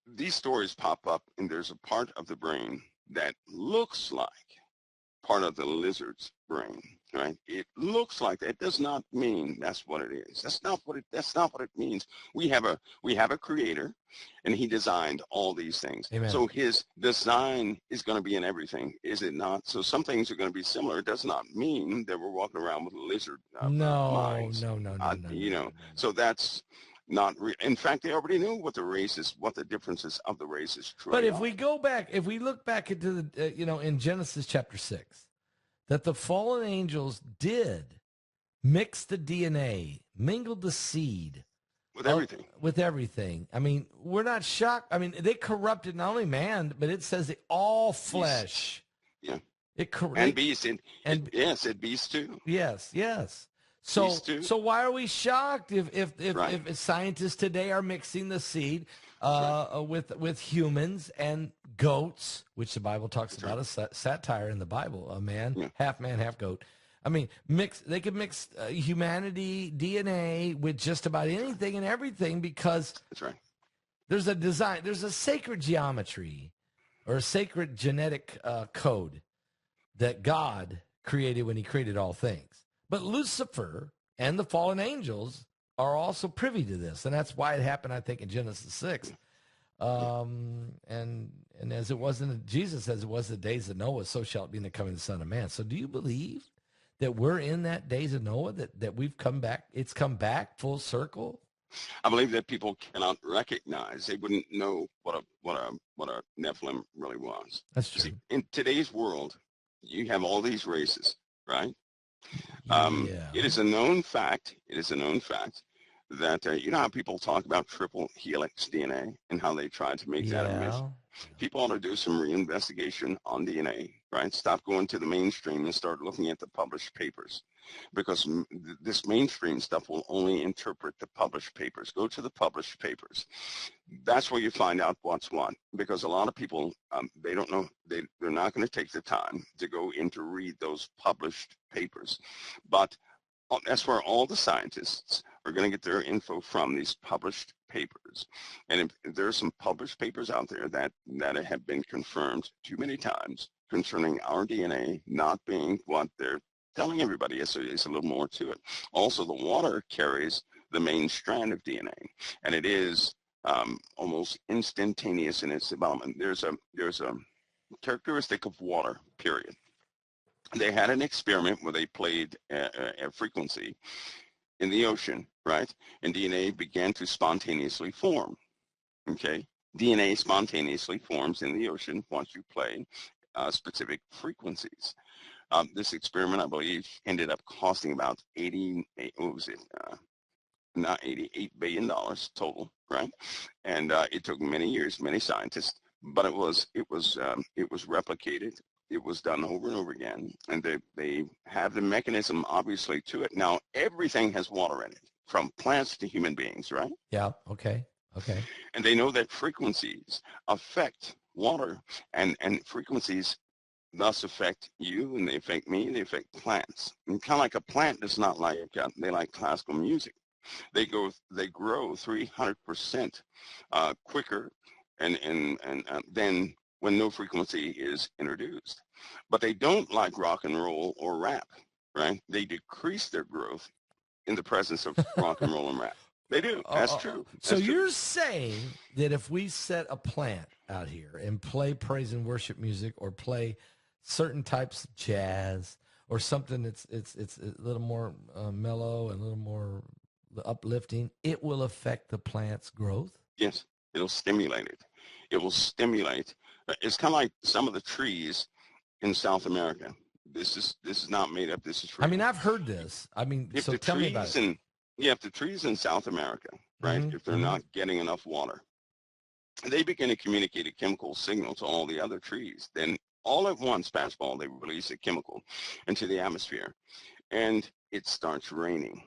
these stories pop up, and there's a part of the brain that looks like part of the lizard's brain, right? It looks like that. It does not mean that's what it is. That's not what it means. We have a creator, and he designed all these things. Amen. So his design is going to be in everything, is it not? So some things are going to be similar. It does not mean that we're walking around with lizard minds. No. So that's not in fact, they already knew what the differences of the races truly But if are. we go back, if we look back into the, in Genesis chapter 6, that the fallen angels did mix the DNA, mingled the seed With everything. With everything. I mean, we're not shocked. I mean, they corrupted not only man, but it says that all flesh. Yeah. And beasts. And yes, it beasts too. Yes. So why are we shocked if scientists today are mixing the seed with humans and goats, which the Bible talks about a satire in the Bible, a man, half goat. I mean, they could mix humanity DNA with just about anything and everything, because that's right. There's a sacred geometry or a sacred genetic code that God created when he created all things. But Lucifer and the fallen angels are also privy to this, and that's why it happened, I think, in Genesis 6. And as it was Jesus says it was the days of Noah, so shall it be in the coming of the Son of Man. So do you believe that we're in that days of Noah, that we've come back, it's come back full circle? I believe that people cannot recognize, they wouldn't know what a Nephilim really was. That's true. See, in today's world, you have all these races, right? It is a known fact. That you know how people talk about triple helix DNA and how they try to make that a myth? People ought to do some reinvestigation on DNA, right? Stop going to the mainstream and start looking at the published papers, because this mainstream stuff will only interpret the published papers. Go to the published papers. That's where you find out what's what, because a lot of people, they don't know, they're not going to take the time to go in to read those published papers. But that's where all the scientists are going to get their info from, these published papers. And if there are some published papers out there that have been confirmed too many times concerning our DNA not being what they're telling everybody. It's a little more to it. Also, the water carries the main strand of DNA, and it is almost instantaneous in its development. There's a characteristic of water, period. They had an experiment where they played a frequency in the ocean, right? And DNA began to spontaneously form, okay? DNA spontaneously forms in the ocean once you play specific frequencies. This experiment, I believe, ended up costing about $8 billion total, right? And it took many years, many scientists, but it was replicated. It was done over and over again, and they have the mechanism, obviously, to it. Now, everything has water in it, from plants to human beings, right? Yeah, okay. And they know that frequencies affect water, and frequencies thus affect you, and they affect me, they affect plants. And kind of like a plant does not like, they like classical music. They grow 300% quicker and then when no frequency is introduced. But they don't like rock and roll or rap, right? They decrease their growth in the presence of rock and roll and rap. They do. That's true. So you're saying that if we set a plant out here and play praise and worship music, or play certain types of jazz, or something that's it's a little more mellow and a little more uplifting, it will affect the plant's growth? Yes, it'll stimulate it. It will stimulate. It's kind of like some of the trees in South America. This is not made up. This is real. I mean, I've heard this. I mean, so tell me about it. If the trees in South America, right, if they're not getting enough water, they begin to communicate a chemical signal to all the other trees. Then all at once, fastball, they release a chemical into the atmosphere, and it starts raining.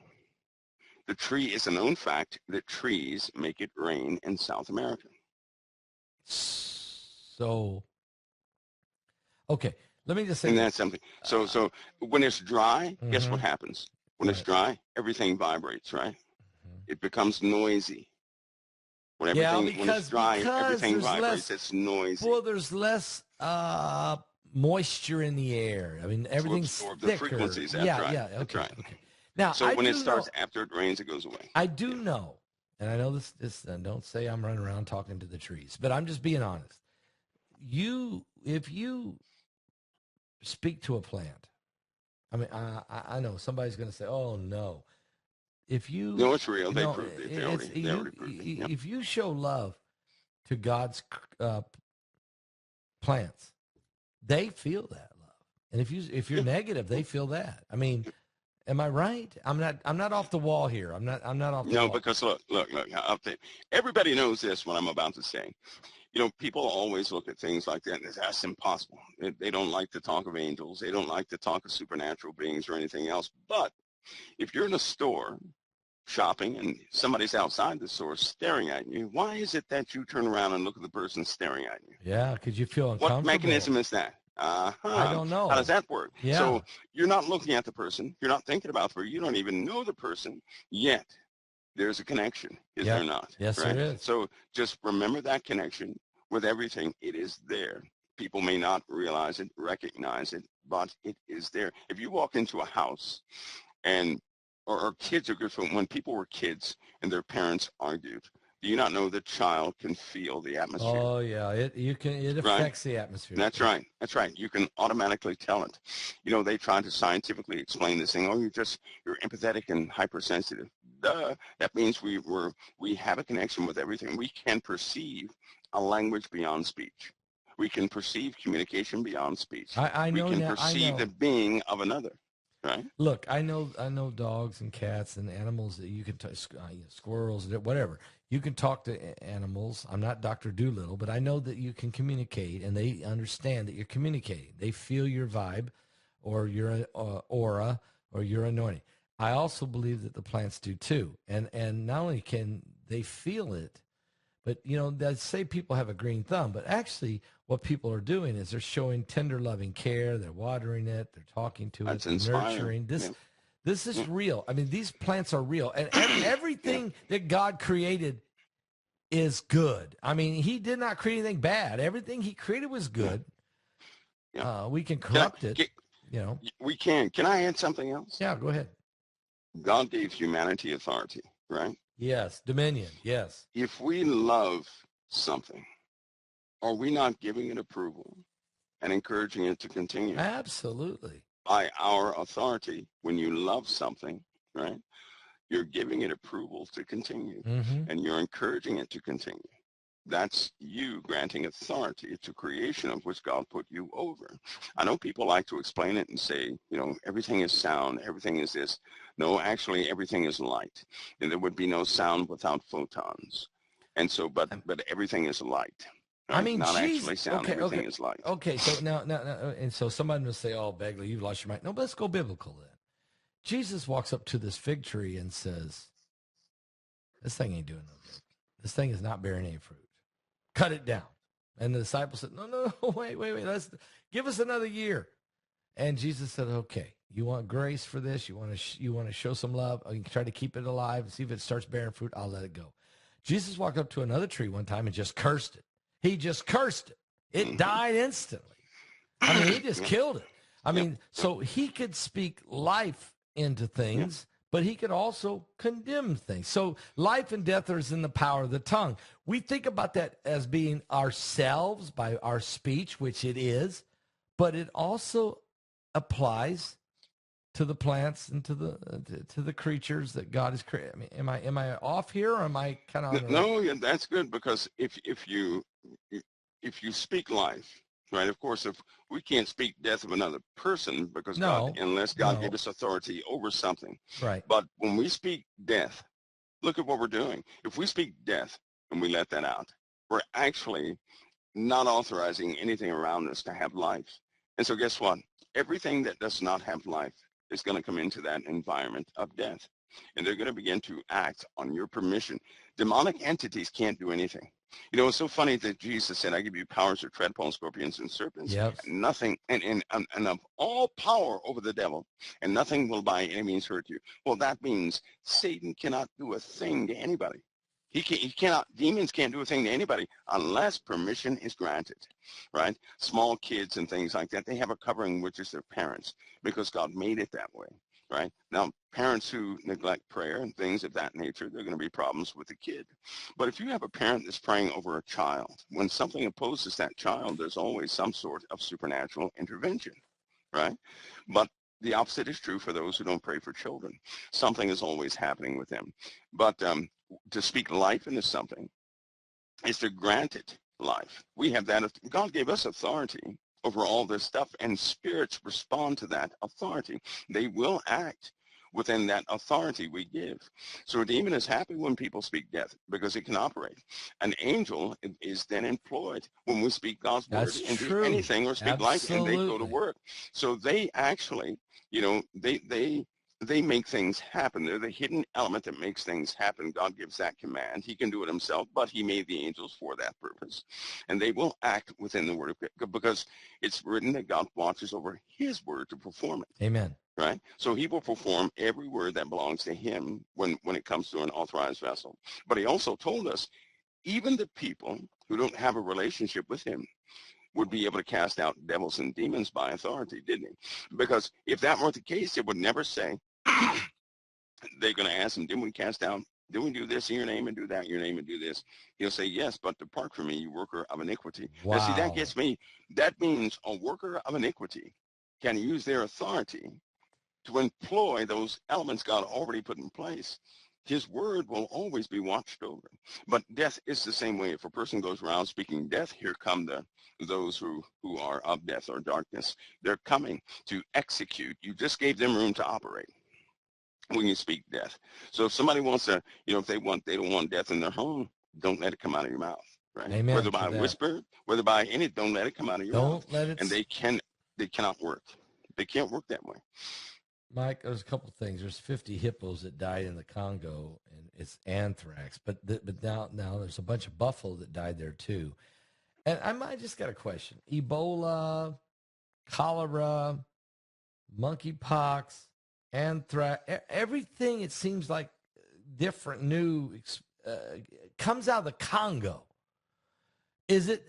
The tree is a known fact that trees make it rain in South America. So, okay, let me just say And this. that's something. So when it's dry, guess what Mhm. happens? When it's What? dry, everything vibrates, right? It becomes noisy. Yeah, When it's dry, because everything there's vibrates. less. It's noisy Well, there's less moisture in the air. I mean, to everything's absorb the thicker. frequencies. That's Yeah, right. yeah. That's Okay, right. okay. Now So I when it do know. starts after it rains, it goes away. I do Yeah. know, and I know this. Don't say I'm running around talking to the trees, but I'm just being honest. If you speak to a plant, I mean, I know somebody's going to say, "Oh no." If No, you, it's real. They no, proved it. it's They already proved it. Yeah. if you show love to God's plants, they feel that love, and if you're Yeah. negative, they feel that. I mean, am I right? I'm not off the wall here. I'm not off the No, wall. because look. Everybody knows this. What I'm about to say. People always look at things like that and say, that's impossible. They don't like to talk of angels. They don't like to talk of supernatural beings or anything else. But if you're in a store shopping and somebody's outside the store staring at you, why is it that you turn around and look at the person staring at you? Yeah, because you feel What uncomfortable. mechanism is that? I Uh-huh. don't How does know. that work? Yeah. So you're not looking at the person. You're not thinking about her. You don't even know the person yet. There's a connection, is there Yep. not? Yes, there Right? is. So just remember that connection with everything. It is there. People may not realize it, recognize it, but it is there. If you walk into a house and or kids are good for when people were kids and their parents argued, do you not know the child can feel the atmosphere? Oh yeah, it Right? affects the atmosphere. That's right. That's right. You can automatically tell it. They try to scientifically explain this thing. Oh, you're empathetic and hypersensitive. Duh. That means we have a connection with everything. We can perceive a language beyond speech. We can perceive communication beyond speech. I We know can now. I perceive the know. being of another. Right? Look, I know dogs and cats and animals that you can squirrels, whatever. You can talk to animals. I'm not Dr. Doolittle, but I know that you can communicate, and they understand that you're communicating. They feel your vibe, or your aura, or your anointing. I also believe that the plants do too, and not only can they feel it, but they say people have a green thumb, but actually what people are doing is they're showing tender loving care, they're watering it, they're talking to it, That's they're inspiring. nurturing. Yeah. This is Yeah. real. I mean, these plants are real, and Yeah. everything that God created is good. I mean, he did not create anything bad. Everything he created was Yeah. good. Yeah. We can Can I, corrupt it, can, you know. we can. Can I add something else? Yeah, go ahead. God gave humanity authority, right? Yes, dominion. Yes. If we love something, are we not giving it approval and encouraging it to continue? Absolutely. By our authority, when you love something, right, you're giving it approval to continue Mm-hmm. and you're encouraging it to continue. That's you granting authority to creation of which God put you over. I know people like to explain it and say, everything is sound, everything is this. No, actually, everything is light. And there would be no sound without photons. And so, but everything is light, I right? mean, Not Jesus. actually sound. Okay, okay, Everything is light. okay. So now, and so somebody will say, "Oh, Begley, you've lost your mind." No, but let's go biblical then. Jesus walks up to this fig tree and says, "This thing ain't doing no good. This thing is not bearing any fruit. Cut it down." And the disciples said, "No, wait. Let's give us another year." And Jesus said, "Okay, you want grace for this? You want to show some love? You can try to keep it alive and see if it starts bearing fruit. I'll let it go." Jesus walked up to another tree one time and just cursed it. He just cursed it. It Mm-hmm. died instantly. I mean, he just Yep. killed it. I Yep. mean, so he could speak life into things, but he could also condemn things. So life and death is in the power of the tongue. We think about that as being ourselves by our speech, which it is, but it also applies to the plants and to the creatures that God has created. I mean, am I off here, or am I kind of on the right? No, yeah, that's good because if you speak life, right? Of course, if we can't speak death of another person because No, unless God gave no, us authority over something. right. But when we speak death, look at what we're doing. If we speak death and we let that out, we're actually not authorizing anything around us to have life. And so guess what? Everything that does not have life is going to come into that environment of death. And they're going to begin to act on your permission. Demonic entities can't do anything. You know, it's so funny that Jesus said, I give you powers to tread upon scorpions and serpents, Yep. and nothing, and of all power over the devil, and nothing will by any means hurt you. Well, that means Satan cannot do a thing to anybody. He cannot, demons can't do a thing to anybody unless permission is granted, right? Small kids and things like that, they have a covering, which is their parents, because God made it that way, right? Now, parents who neglect prayer and things of that nature, there are going to be problems with the kid. But if you have a parent that's praying over a child, when something opposes that child, there's always some sort of supernatural intervention, right? But the opposite is true for those who don't pray for children. Something is always happening with them. But to speak life into something is to grant it life. We have that. God gave us authority over all this stuff, and spirits respond to that authority. They will act within that authority we give. So a demon is happy when people speak death because it can operate. An angel is then employed when we speak God's word That's into true. anything or speak life, and they go to Absolutely. work. So they actually, you know, they make things happen. They're the hidden element that makes things happen. God gives that command. He can do it himself, but he made the angels for that purpose. And they will act within the word of God because it's written that God watches over his word to perform it. Amen. Right? So he will perform every word that belongs to him when it comes to an authorized vessel. But he also told us even the people who don't have a relationship with him would be able to cast out devils and demons by authority, didn't he? Because if that weren't the case, it would never say, they're going to ask him, didn't we cast out, didn't we do this in your name and do that in your name and do this? He'll say, yes, but depart from me, you worker of iniquity. Wow. Now, see, that gets me. That means a worker of iniquity can use their authority to employ those elements God already put in place. His word will always be watched over. But death is the same way. If a person goes around speaking death, here come those who are of death or darkness. They're coming to execute. You just gave them room to operate when you speak death. So if somebody wants to, you know, if they don't want death in their home, don't let it come out of your mouth, right? Amen. Whether by whisper, whether by any, don't let it come out of your mouth. Don't let it. And they cannot work. They can't work that way. Mike, there's a couple of things. There's 50 hippos that died in the Congo, and it's anthrax. But now there's a bunch of buffalo that died there too. And I just got a question: Ebola, cholera, monkeypox, anthrax, everything. It seems like different, new, comes out of the Congo. Is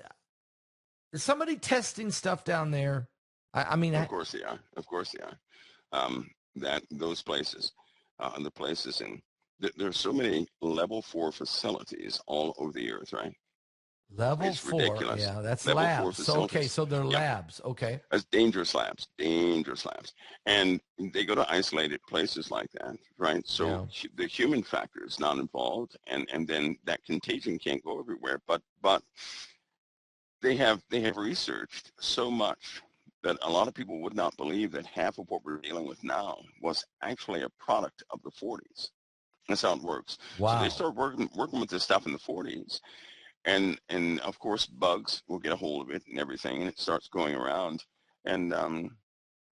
somebody testing stuff down there? I mean, of course they are. Of course they are. That those places, the places in there's so many level 4 facilities all over the earth, right? Level It's 4, ridiculous. yeah, that's Level 4 labs. So okay, facilities. so they're Yep. labs. Okay, That's dangerous labs, and they go to isolated places like that, right? So the human factor is not involved, and then that contagion can't go everywhere. But they have researched so much that a lot of people would not believe that half of what we're dealing with now was actually a product of the 40s. That's how it works. wow. So they start working with this stuff in the 40s, and of course bugs will get a hold of it and everything, and it starts going around, and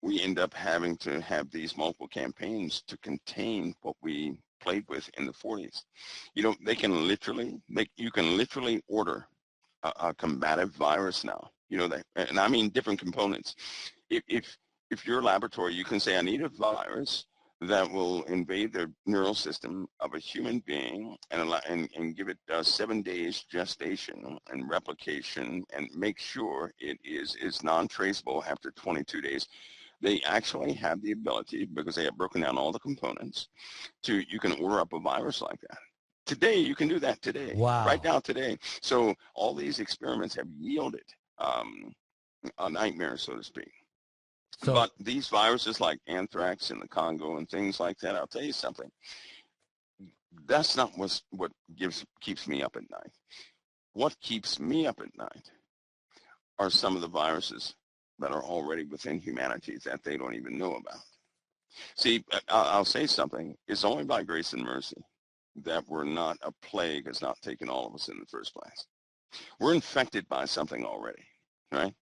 we end up having to have these multiple campaigns to contain what we played with in the 40s. You know, you can literally order a combative virus now. You know that, and I mean different components. If your laboratory, you can say, I need a virus that will invade the neural system of a human being and give it 7 days gestation and replication and make sure it is non-traceable after 22 days. They actually have the ability, because they have broken down all the components, you can order up a virus like that. Today, you can do that today. Wow. Right now, today. So all these experiments have yielded a nightmare, so to speak. So, but these viruses like anthrax in the Congo and things like that, I'll tell you something. That's not what keeps me up at night. What keeps me up at night are some of the viruses that are already within humanity that they don't even know about. See, I'll say something. It's only by grace and mercy that we're not, a plague has not taken all of us in the first place. We're infected by something already, right?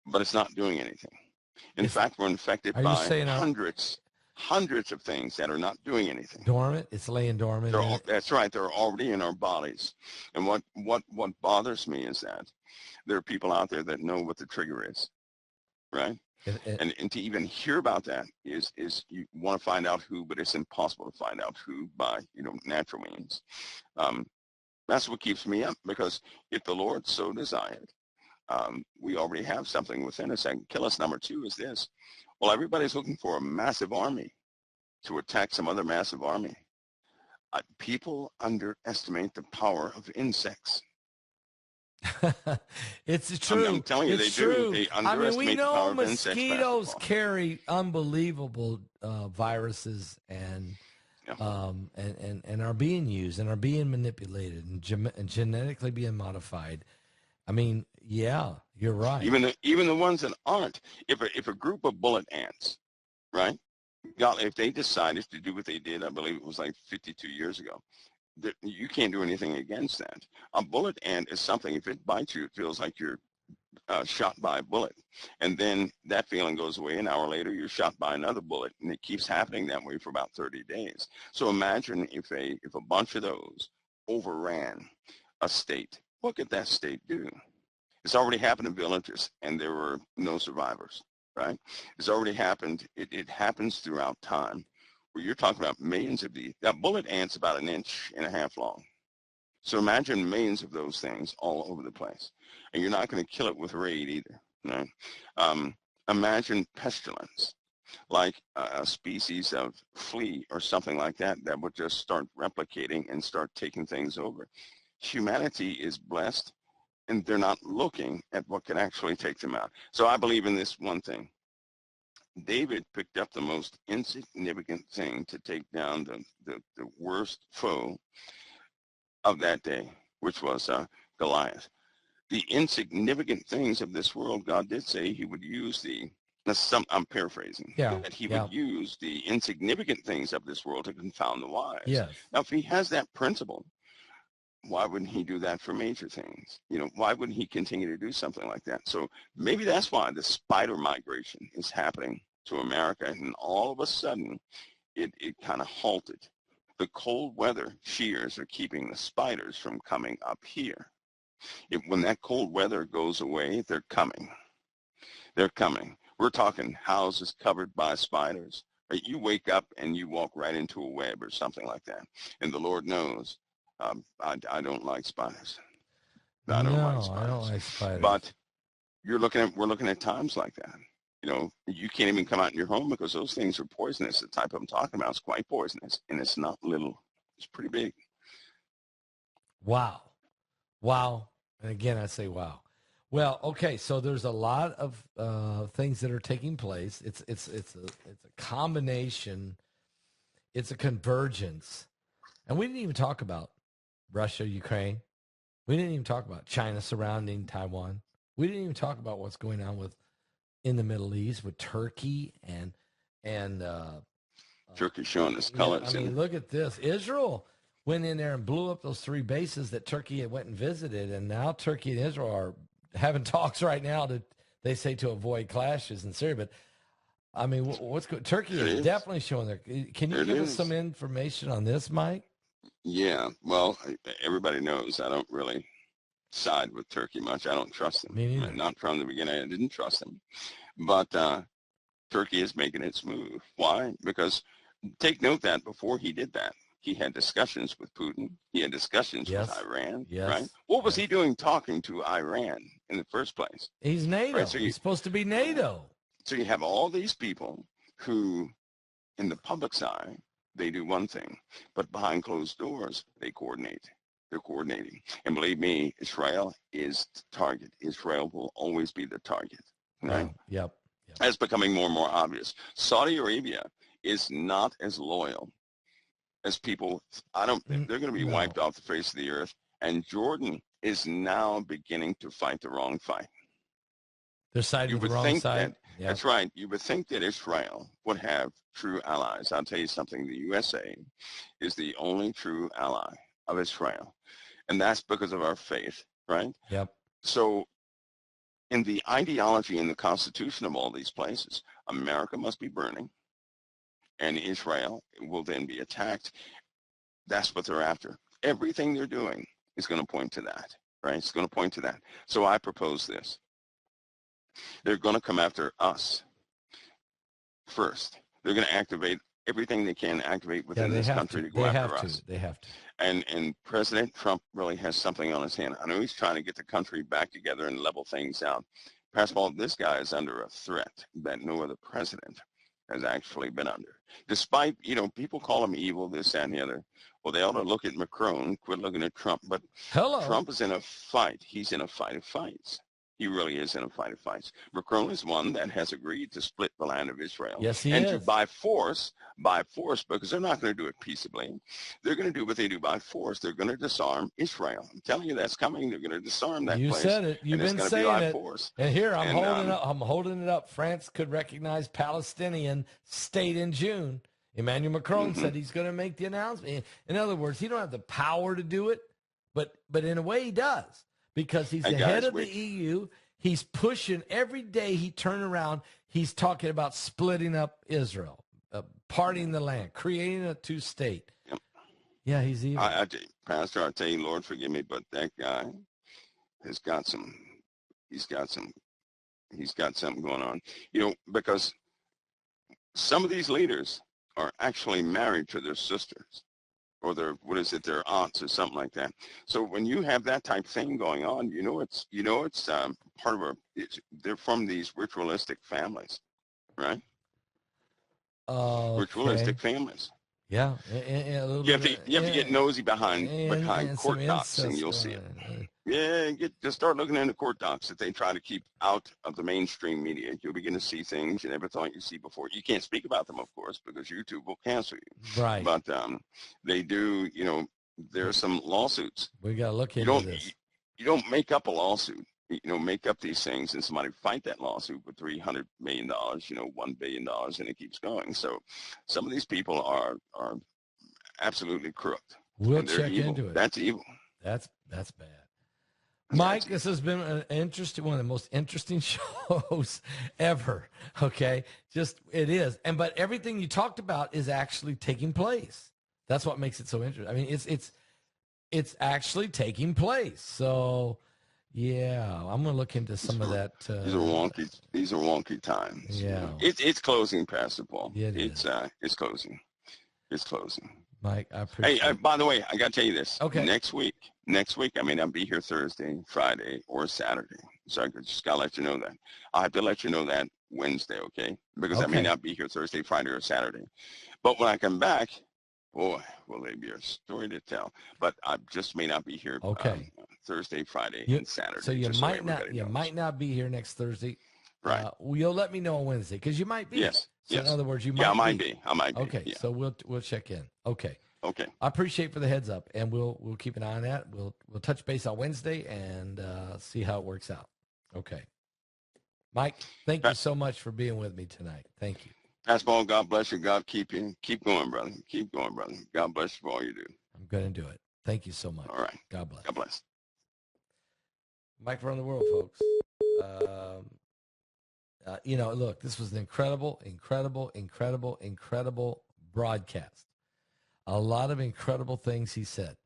But it's not doing anything. In fact, we're infected by hundreds hundreds of things that are not doing anything. Dormant. It's laying dormant. That's right. They're already in our bodies. And what bothers me is that there are people out there that know what the trigger is, right? And to even hear about that is you want to find out who, but it's impossible to find out who by, natural means. That's what keeps me up, because if the Lord so desired, we already have something within us that can kill us. Number two is this. Well, everybody's looking for a massive army to attack some other massive army. People underestimate the power of insects. It's true. I'm telling you, it's they true. do. They underestimate we the know power of insects. mosquitoes carry unbelievable viruses and are being used and are being manipulated and genetically being modified. I mean, yeah, you're right. Even the ones that aren't. If a group of bullet ants, right? If they decided to do what they did, I believe it was like 52 years ago, you can't do anything against that. A bullet ant is something, if it bites you, it feels like you're shot by a bullet. And then that feeling goes away. An hour later, you're shot by another bullet. And it keeps happening that way for about 30 days. So imagine if a bunch of those overran a state. What could that state do? It's already happened in villages, and there were no survivors, right? It's already happened. It happens throughout time, where you're talking about millions of these. That bullet ant's about 1.5 inches long. So imagine millions of those things all over the place. And you're not going to kill it with raid either, right? Imagine pestilence, like a species of flea or something like that would just start replicating and start taking things over. Humanity is blessed, and they're not looking at what can actually take them out. So I believe in this one thing. David picked up the most insignificant thing to take down the worst foe of that day, which was Goliath. The insignificant things of this world, God did say he would use I'm paraphrasing, that he would use the insignificant things of this world to confound the wise. Yes. Now, if he has that principle, why wouldn't he do that for major things? Why wouldn't he continue to do something like that? So maybe that's why the spider migration is happening to America, and all of a sudden it kind of halted. The cold weather shears are keeping the spiders from coming up here. When that cold weather goes away, they're coming. They're coming. We're talking houses covered by spiders. Right? You wake up and you walk right into a web or something like that. And the Lord knows I don't like spiders. I don't like spiders. But we're looking at times like that. You can't even come out in your home because those things are poisonous. The type I'm talking about is quite poisonous, and it's not little. It's pretty big. Wow. And again, I say wow. Well, okay, so there's a lot of things that are taking place. It's a combination. It's a convergence. And we didn't even talk about Russia, Ukraine. We didn't even talk about China surrounding Taiwan. We didn't even talk about what's going on in the Middle East with Turkey and Turkey showing its colors. I mean, look at this. Israel went in there and blew up those 3 bases that Turkey had went and visited, and now Turkey and Israel are having talks right now they say to avoid clashes in Syria. But I mean, what's good? Turkey is definitely showing their. Can you give us some information on this, Mike? Yeah, well, everybody knows I don't really side with Turkey much. I don't trust them. Me neither. Not from the beginning. I didn't trust them. But Turkey is making its move. Why? Because take note that before he did that, he had discussions with Putin. He had discussions with Iran. Yes. Right? What was he doing talking to Iran in the first place? He's NATO. Right? So he's supposed to be NATO. So you have all these people who, in the public's eye, they do one thing, but behind closed doors, they coordinate. They're coordinating. And believe me, Israel is the target. Israel will always be the target. Right? Yep. That's becoming more and more obvious. Saudi Arabia is not as loyal as people. I don't think they're going to be wiped off the face of the earth. And Jordan is now beginning to fight the wrong fight. They're siding with the wrong side. That's right. You would think that Israel would have true allies. I'll tell you something. The USA is the only true ally of Israel. And that's because of our faith, right? Yep. So in the ideology and the constitution of all these places, America must be burning. and Israel will then be attacked. That's what they're after. Everything they're doing is going to point to that, right? It's going to point to that. So I propose this. They're going to come after us first. They're going to activate everything they can activate within this country to go after us. They have to. And President Trump really has something on his hand. I know he's trying to get the country back together and level things out. Pastor Paul, this guy is under a threat that no other president has actually been under. Despite, people call him evil, this, that, and the other. Well, they ought to look at Macron, quit looking at Trump. But Trump is in a fight. He's in a fight of fights. He really is in a fight of fights. Macron is one that has agreed to split the land of Israel. Yes, he is. And by force, because they're not going to do it peaceably. They're going to do what they do by force. They're going to disarm Israel. I'm telling you, that's coming. They're going to disarm that place. You said it. You've been saying it. Force. And here, I'm holding it up. France could recognize Palestinian state in June. Emmanuel Macron said he's going to make the announcement. In other words, he don't have the power to do it, but in a way he does. Because he's the head of the EU. He's pushing every day he turns around. He's talking about splitting up Israel, parting the land, creating a two-state. Yep. Yeah, he's evil. Pastor, I tell you, Lord, forgive me, but that guy has got he's got something going on. Because some of these leaders are actually married to their sisters. Or their aunts or something like that. So when you have that type of thing going on, it's part of they're from these ritualistic families, right? Ritualistic families. Yeah. You have to get nosy behind court docs, and you'll see it. Yeah, just start looking into court docs that they try to keep out of the mainstream media. You'll begin to see things you never thought you'd see before. You can't speak about them, of course, because YouTube will cancel you. Right. But they do, there's some lawsuits. We got to look into this. You don't make up a lawsuit. Make up these things and somebody fight that lawsuit with $300 million, $1 billion, and it keeps going. So some of these people are absolutely corrupt. We'll check into it. That's evil. That's bad. Mike, this has been one of the most interesting shows ever. Okay, it is, but everything you talked about is actually taking place. That's what makes it so interesting. I mean, it's actually taking place. So, yeah, I'm gonna look into some of that. These are wonky times. Yeah, it's closing, Pastor Paul. Yeah, it's closing. It's closing. Mike, I appreciate it. By the way, I got to tell you this. Okay. Next week, I may not be here Thursday, Friday, or Saturday. So I just got to let you know that. I'll have to let you know that Wednesday, okay? Because I may not be here Thursday, Friday, or Saturday. But when I come back, boy, will there be a story to tell. But I just may not be here Thursday, Friday, and Saturday. So you might not be here next Thursday. Right. You'll let me know on Wednesday because you might be. Yes. So yes. In other words, I might be. Okay. Yeah. So we'll check in. Okay. Okay. I appreciate for the heads up, and we'll keep an eye on that. We'll touch base on Wednesday and see how it works out. Okay. Mike, thank you so much for being with me tonight. Thank you. Pastor Paul, God bless you. God keep you. Keep going, brother. Keep going, brother. God bless you for all you do. I'm going to do it. Thank you so much. All right. God bless. God bless. Mike around the world, folks. Look, this was an incredible broadcast. A lot of incredible things he said.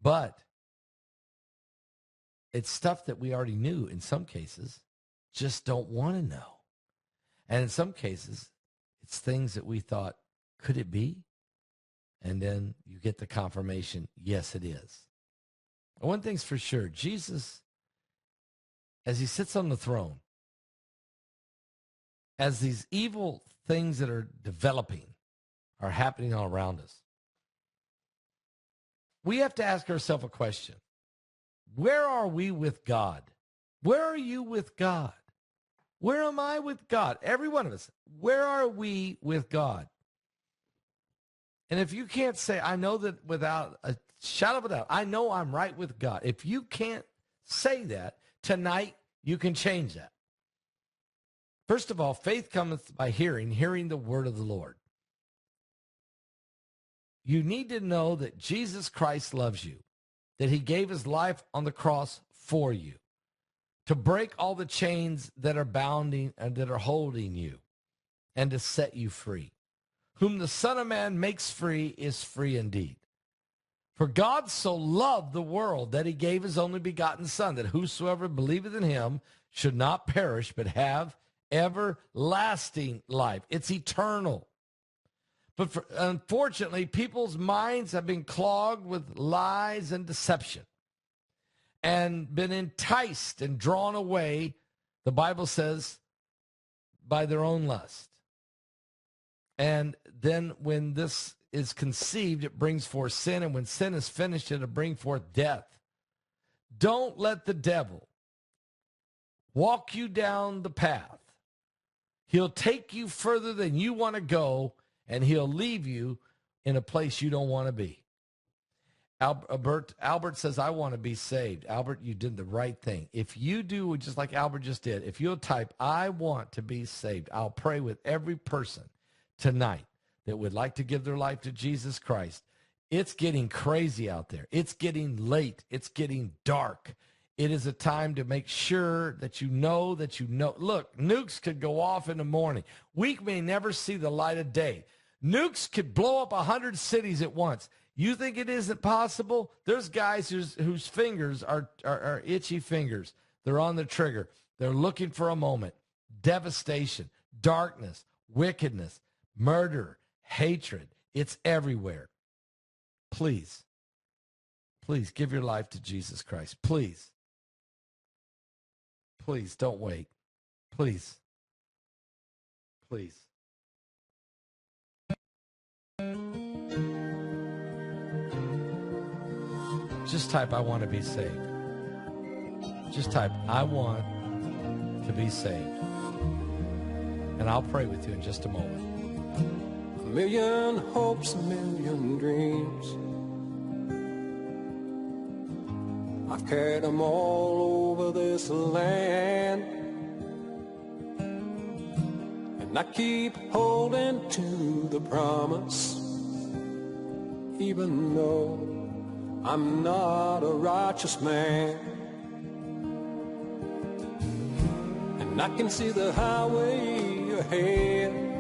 But it's stuff that we already knew in some cases, just don't want to know. And in some cases, it's things that we thought, could it be? And then you get the confirmation, yes, it is. And one thing's for sure, Jesus, as he sits on the throne, as these evil things that are developing are happening all around us, we have to ask ourselves a question. Where are we with God? Where are you with God? Where am I with God? Every one of us. Where are we with God? And if you can't say, I know that without a shadow of a doubt, I know I'm right with God. If you can't say that, tonight you can change that. First of all, faith cometh by hearing the word of the Lord. You need to know that Jesus Christ loves you, that he gave his life on the cross for you, to break all the chains that are bounding and that are holding you. and to set you free. Whom the Son of Man makes free is free indeed. For God so loved the world that he gave his only begotten Son, that whosoever believeth in him should not perish, but have everlasting life. It's eternal. But unfortunately, people's minds have been clogged with lies and deception and been enticed and drawn away, the Bible says, by their own lust. And then when this is conceived, it brings forth sin. And when sin is finished, it'll bring forth death. Don't let the devil walk you down the path. He'll take you further than you want to go, and he'll leave you in a place you don't want to be. Albert says, I want to be saved. Albert, you did the right thing. If you do just like Albert just did, if you'll type, I want to be saved, I'll pray with every person tonight that would like to give their life to Jesus Christ. It's getting crazy out there. It's getting late. It's getting dark. It is a time to make sure that you know that you know. Look, nukes could go off in the morning. We may never see the light of day. Nukes could blow up 100 cities at once. You think it isn't possible? There's guys whose fingers are itchy fingers. They're on the trigger. They're looking for a moment. Devastation, darkness, wickedness, murder, hatred. It's everywhere. Please, please give your life to Jesus Christ. Please. Please don't wait. Please. Please. Just type, I want to be saved. Just type, I want to be saved. And I'll pray with you in just a moment. A million hopes, a million dreams. I've carried them all over this land. And I keep holding to the promise, even though I'm not a righteous man. And I can see the highway ahead,